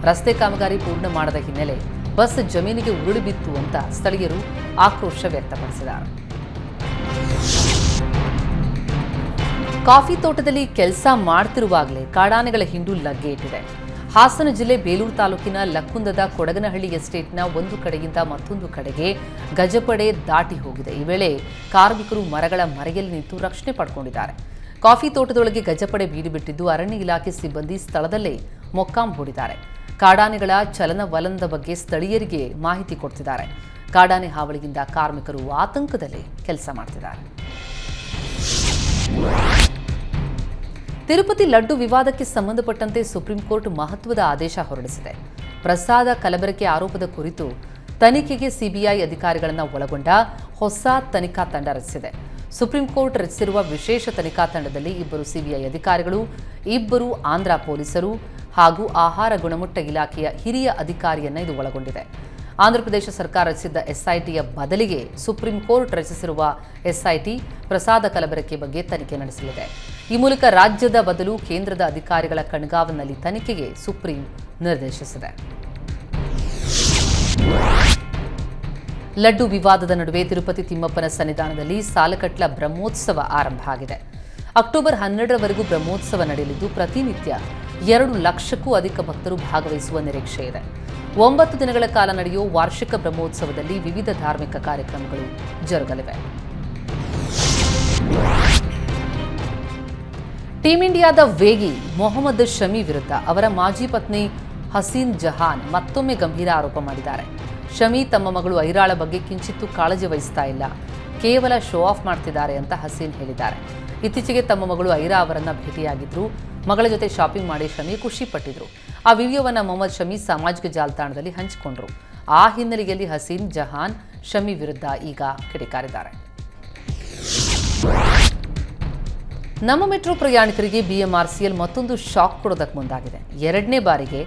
ರಸ್ತೆ ಕಾಮಗಾರಿ ಪೂರ್ಣ ಮಾಡದ ಹಿನ್ನೆಲೆ ಬಸ್ ಜಮೀನಿಗೆ ಉರುಳಿ ಬಿತ್ತು ಅಂತ ಸ್ಥಳೀಯರು ಆಕ್ರೋಶ ವ್ಯಕ್ತಪಡಿಸಿದ್ದಾರೆ. ಕಾಫಿ ತೋಟದಲ್ಲಿ ಕೆಲಸ ಮಾಡ್ತಿರುವಾಗಲೇ ಕಾಡಾನೆಗಳ ಹಿಂಡು ಲಗ್ಗೆ ಇಟ್ಟಿದೆ. ಹಾಸನ ಜಿಲ್ಲೆ ಬೇಲೂರು ತಾಲೂಕಿನ ಲಕ್ಕುಂದದ ಕೊಡಗನಹಳ್ಳಿ ಎಸ್ಟೇಟ್ನ ಒಂದು ಕಡೆಯಿಂದ ಮತ್ತೊಂದು ಕಡೆಗೆ ಗಜಪಡೆ ದಾಟಿ ಹೋಗಿದೆ. ಈ ವೇಳೆ ಕಾರ್ಮಿಕರು ಮರಗಳ ಮರೆಯಲ್ಲಿ ನಿಂತು ರಕ್ಷಣೆ ಪಡ್ಕೊಂಡಿದ್ದಾರೆ. ಕಾಫಿ ತೋಟದೊಳಗೆ ಗಜಪಡೆ ಬೀಡು ಬಿಟ್ಟಿದ್ದು ಅರಣ್ಯ ಇಲಾಖೆ ಸಿಬ್ಬಂದಿ ಸ್ಥಳದಲ್ಲೇ ಮೊಕ್ಕಾಂ ಹೂಡಿದ್ದಾರೆ. ಕಾಡಾನೆಗಳ ಚಲನವಲನದ ಬಗ್ಗೆ ಸ್ಥಳೀಯರಿಗೆ ಮಾಹಿತಿ ಕೊಡ್ತಿದ್ದಾರೆ. ಕಾಡಾನೆ ಹಾವಳಿಯಿಂದ ಕಾರ್ಮಿಕರು ಆತಂಕದಲ್ಲಿ ಕೆಲಸ ಮಾಡ್ತಿದ್ದಾರೆ. ತಿರುಪತಿ ಲಡ್ಡು ವಿವಾದಕ್ಕೆ ಸಂಬಂಧಪಟ್ಟಂತೆ ಸುಪ್ರೀಂ ಕೋರ್ಟ್ ಮಹತ್ವದ ಆದೇಶ ಹೊರಡಿಸಿದೆ. ಪ್ರಸಾದ ಕಲಬೆರಕೆ ಆರೋಪದ ಕುರಿತು ತನಿಖೆಗೆ ಸಿಬಿಐ ಅಧಿಕಾರಿಗಳನ್ನು ಒಳಗೊಂಡ ಹೊಸ ತನಿಖಾ ತಂಡ ರಚಿಸಿದೆ. ಸುಪ್ರೀಂ ಕೋರ್ಟ್ ರಚಿಸಿರುವ ವಿಶೇಷ ತನಿಖಾ ತಂಡದಲ್ಲಿ 2 ಸಿಬಿಐ ಅಧಿಕಾರಿಗಳು, 2 ಆಂಧ್ರ ಪೊಲೀಸರು ಹಾಗೂ ಆಹಾರ ಗುಣಮಟ್ಟ ಇಲಾಖೆಯ ಹಿರಿಯ ಅಧಿಕಾರಿಯನ್ನ ಇದು ಒಳಗೊಂಡಿದೆ. ಆಂಧ್ರಪ್ರದೇಶ ಸರ್ಕಾರ ರಚಿಸಿದ್ದ ಎಸ್ಐಟಿಯ ಬದಲಿಗೆ ಸುಪ್ರೀಂ ಕೋರ್ಟ್ ರಚಿಸಿರುವ ಎಸ್ಐಟಿ ಪ್ರಸಾದ ಕಲಬೆರಕೆ ಬಗ್ಗೆ ತನಿಖೆ ನಡೆಸಲಿದೆ. ಈ ಮೂಲಕ ರಾಜ್ಯದ ಬದಲು ಕೇಂದ್ರದ ಅಧಿಕಾರಿಗಳ ಕಣ್ಗಾವಲಿನಲ್ಲಿ ತನಿಖೆಗೆ ಸುಪ್ರೀಂ ನಿರ್ದೇಶಿಸಿದೆ. ಲಡ್ಡು ವಿವಾದದ ನಡುವೆ ತಿರುಪತಿ ತಿಮ್ಮಪ್ಪನ ಸನ್ನಿಧಾನದಲ್ಲಿ ಸಾಲಕಟ್ಲ ಬ್ರಹ್ಮೋತ್ಸವ ಆರಂಭ ಆಗಿದೆ. ಅಕ್ಟೋಬರ್ 12ರವರೆಗೂ ಬ್ರಹ್ಮೋತ್ಸವ ನಡೆಯಲಿದ್ದು ಪ್ರತಿನಿತ್ಯ 2 ಲಕ್ಷಕ್ಕೂ ಅಧಿಕ ಭಕ್ತರು ಭಾಗವಹಿಸುವ ನಿರೀಕ್ಷೆ ಇದೆ. 9 ದಿನಗಳ ಕಾಲ ನಡೆಯುವ ವಾರ್ಷಿಕ ಬ್ರಹ್ಮೋತ್ಸವದಲ್ಲಿ ವಿವಿಧ ಧಾರ್ಮಿಕ ಕಾರ್ಯಕ್ರಮಗಳು ಜರುಗಲಿವೆ. ಟೀಂ ಇಂಡಿಯಾದ ವೇಗಿ ಮೊಹಮ್ಮದ್ ಶಮಿ ವಿರುದ್ಧ ಅವರ ಮಾಜಿ ಪತ್ನಿ ಹಸೀನ್ ಜಹಾನ್ ಮತ್ತೊಮ್ಮೆ ಗಂಭೀರ ಆರೋಪ ಮಾಡಿದ್ದಾರೆ. ಶಮಿ ತಮ್ಮ ಮಗಳು ಐರಾಳ ಬಗ್ಗೆ ಕಿಂಚಿತ್ತೂ ಕಾಳಜಿ ವಹಿಸ್ತಾ ಇಲ್ಲ, ಕೇವಲ ಶೋ ಆಫ್ ಮಾಡ್ತಿದ್ದಾರೆ ಅಂತ ಹಸೀನ್ ಹೇಳಿದ್ದಾರೆ. ಇತ್ತೀಚೆಗೆ ತಮ್ಮ ಮಗಳು ಐರಾ ಅವರನ್ನ ಭೇಟಿಯಾಗಿದ್ರು. ಮಗಳ ಜೊತೆ ಶಾಪಿಂಗ್ ಮಾಡಿ ಶಮಿ ಖುಷಿ ಪಟ್ಟಿದ್ರು. ಆ ವಿಡಿಯೋವನ್ನು ಮೊಹಮ್ಮದ್ ಶಮಿ ಸಾಮಾಜಿಕ ಜಾಲತಾಣದಲ್ಲಿ ಹಂಚಿಕೊಂಡ್ರು. ಆ ಹಿನ್ನೆಲೆಯಲ್ಲಿ ಹಸೀನ್ ಜಹಾನ್ ಶಮಿ ವಿರುದ್ಧ ಈಗ ಕಿಡಿಕಾರಿದ್ದಾರೆ. ನಮ್ಮ ಮೆಟ್ರೋ ಪ್ರಯಾಣಿಕರಿಗೆ ಬಿಎಂಆರ್ಸಿಎಲ್ ಮತ್ತೊಂದು ಶಾಕ್ ಕೊಡೋದಕ್ಕೆ ಮುಂದಾಗಿದೆ. 2ನೇ ಬಾರಿಗೆ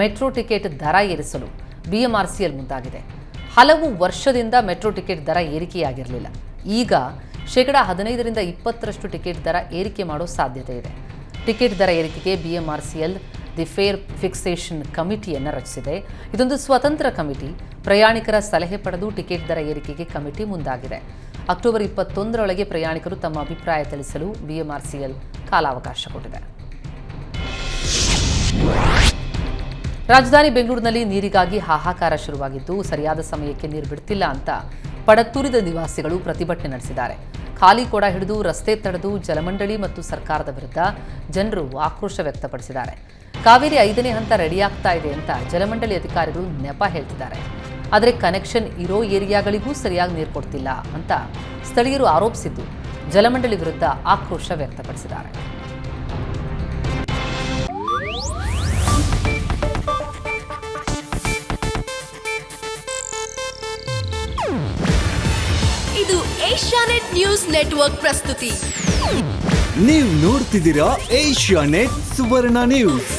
ಮೆಟ್ರೋ ಟಿಕೆಟ್ ದರ ಏರಿಸಲು ಬಿಎಂಆರ್ಸಿಎಲ್ ಮುಂದಾಗಿದೆ. ಹಲವು ವರ್ಷದಿಂದ ಮೆಟ್ರೋ ಟಿಕೆಟ್ ದರ ಏರಿಕೆಯಾಗಿರಲಿಲ್ಲ. ಈಗ 15% 20% ಟಿಕೆಟ್ ದರ ಏರಿಕೆ ಮಾಡೋ ಸಾಧ್ಯತೆ ಇದೆ. ಟಿಕೆಟ್ ದರ ಏರಿಕೆಗೆ ಬಿಎಂಆರ್ಸಿಎಲ್ ದಿ ಫೇರ್ ಫಿಕ್ಸೇಷನ್ ಕಮಿಟಿಯನ್ನು ರಚಿಸಿದೆ. ಇದೊಂದು ಸ್ವತಂತ್ರ ಕಮಿಟಿ. ಪ್ರಯಾಣಿಕರ ಸಲಹೆ ಪಡೆದು ಟಿಕೆಟ್ ದರ ಏರಿಕೆಗೆ ಕಮಿಟಿ ಮುಂದಾಗಿದೆ. ಅಕ್ಟೋಬರ್ 21ರೊಳಗೆ ಪ್ರಯಾಣಿಕರು ತಮ್ಮ ಅಭಿಪ್ರಾಯ ತಿಳಿಸಲು BMRCL ಕಾಲಾವಕಾಶ ಕೊಟ್ಟಿದೆ. ರಾಜಧಾನಿ ಬೆಂಗಳೂರಿನಲ್ಲಿ ನೀರಿಗಾಗಿ ಹಾಹಾಕಾರ ಶುರುವಾಗಿದ್ದು, ಸರಿಯಾದ ಸಮಯಕ್ಕೆ ನೀರು ಬಿಡ್ತಿಲ್ಲ ಅಂತ ಪಡತ್ತೂರಿದ ನಿವಾಸಿಗಳು ಪ್ರತಿಭಟನೆ ನಡೆಸಿದ್ದಾರೆ. ಖಾಲಿ ಕೊಡ ಹಿಡಿದು ರಸ್ತೆ ತಡೆದು ಜಲಮಂಡಳಿ ಮತ್ತು ಸರ್ಕಾರದ ವಿರುದ್ಧ ಜನರು ಆಕ್ರೋಶ ವ್ಯಕ್ತಪಡಿಸಿದ್ದಾರೆ. ಕಾವೇರಿ 5ನೇ ಹಂತ ರೆಡಿಯಾಗ್ತಾ ಇದೆ ಅಂತ ಜಲಮಂಡಳಿ ಅಧಿಕಾರಿಗಳು ನೆಪ ಹೇಳ್ತಿದ್ದಾರೆ. ಆದರೆ ಕನೆಕ್ಷನ್ ಇರೋ ಏರಿಯಾಗಳಿಗೂ ಸರಿಯಾಗಿ ನೀರು ಕೊಡ್ತಿಲ್ಲ ಅಂತ ಸ್ಥಳೀಯರು ಆರೋಪಿಸಿದ್ದು ಜಲಮಂಡಳಿ ವಿರುದ್ಧ ಆಕ್ರೋಶ ವ್ಯಕ್ತಪಡಿಸಿದ್ದಾರೆ. ಇದು ಏಷ್ಯಾನೆಟ್ ನ್ಯೂಸ್ ನೆಟ್ವರ್ಕ್ ಪ್ರಸ್ತುತಿ. ನೀವು ನೋಡ್ತಿದ್ದೀರಾ ಏಷ್ಯಾನೆಟ್ ಸುವರ್ಣ ನ್ಯೂಸ್.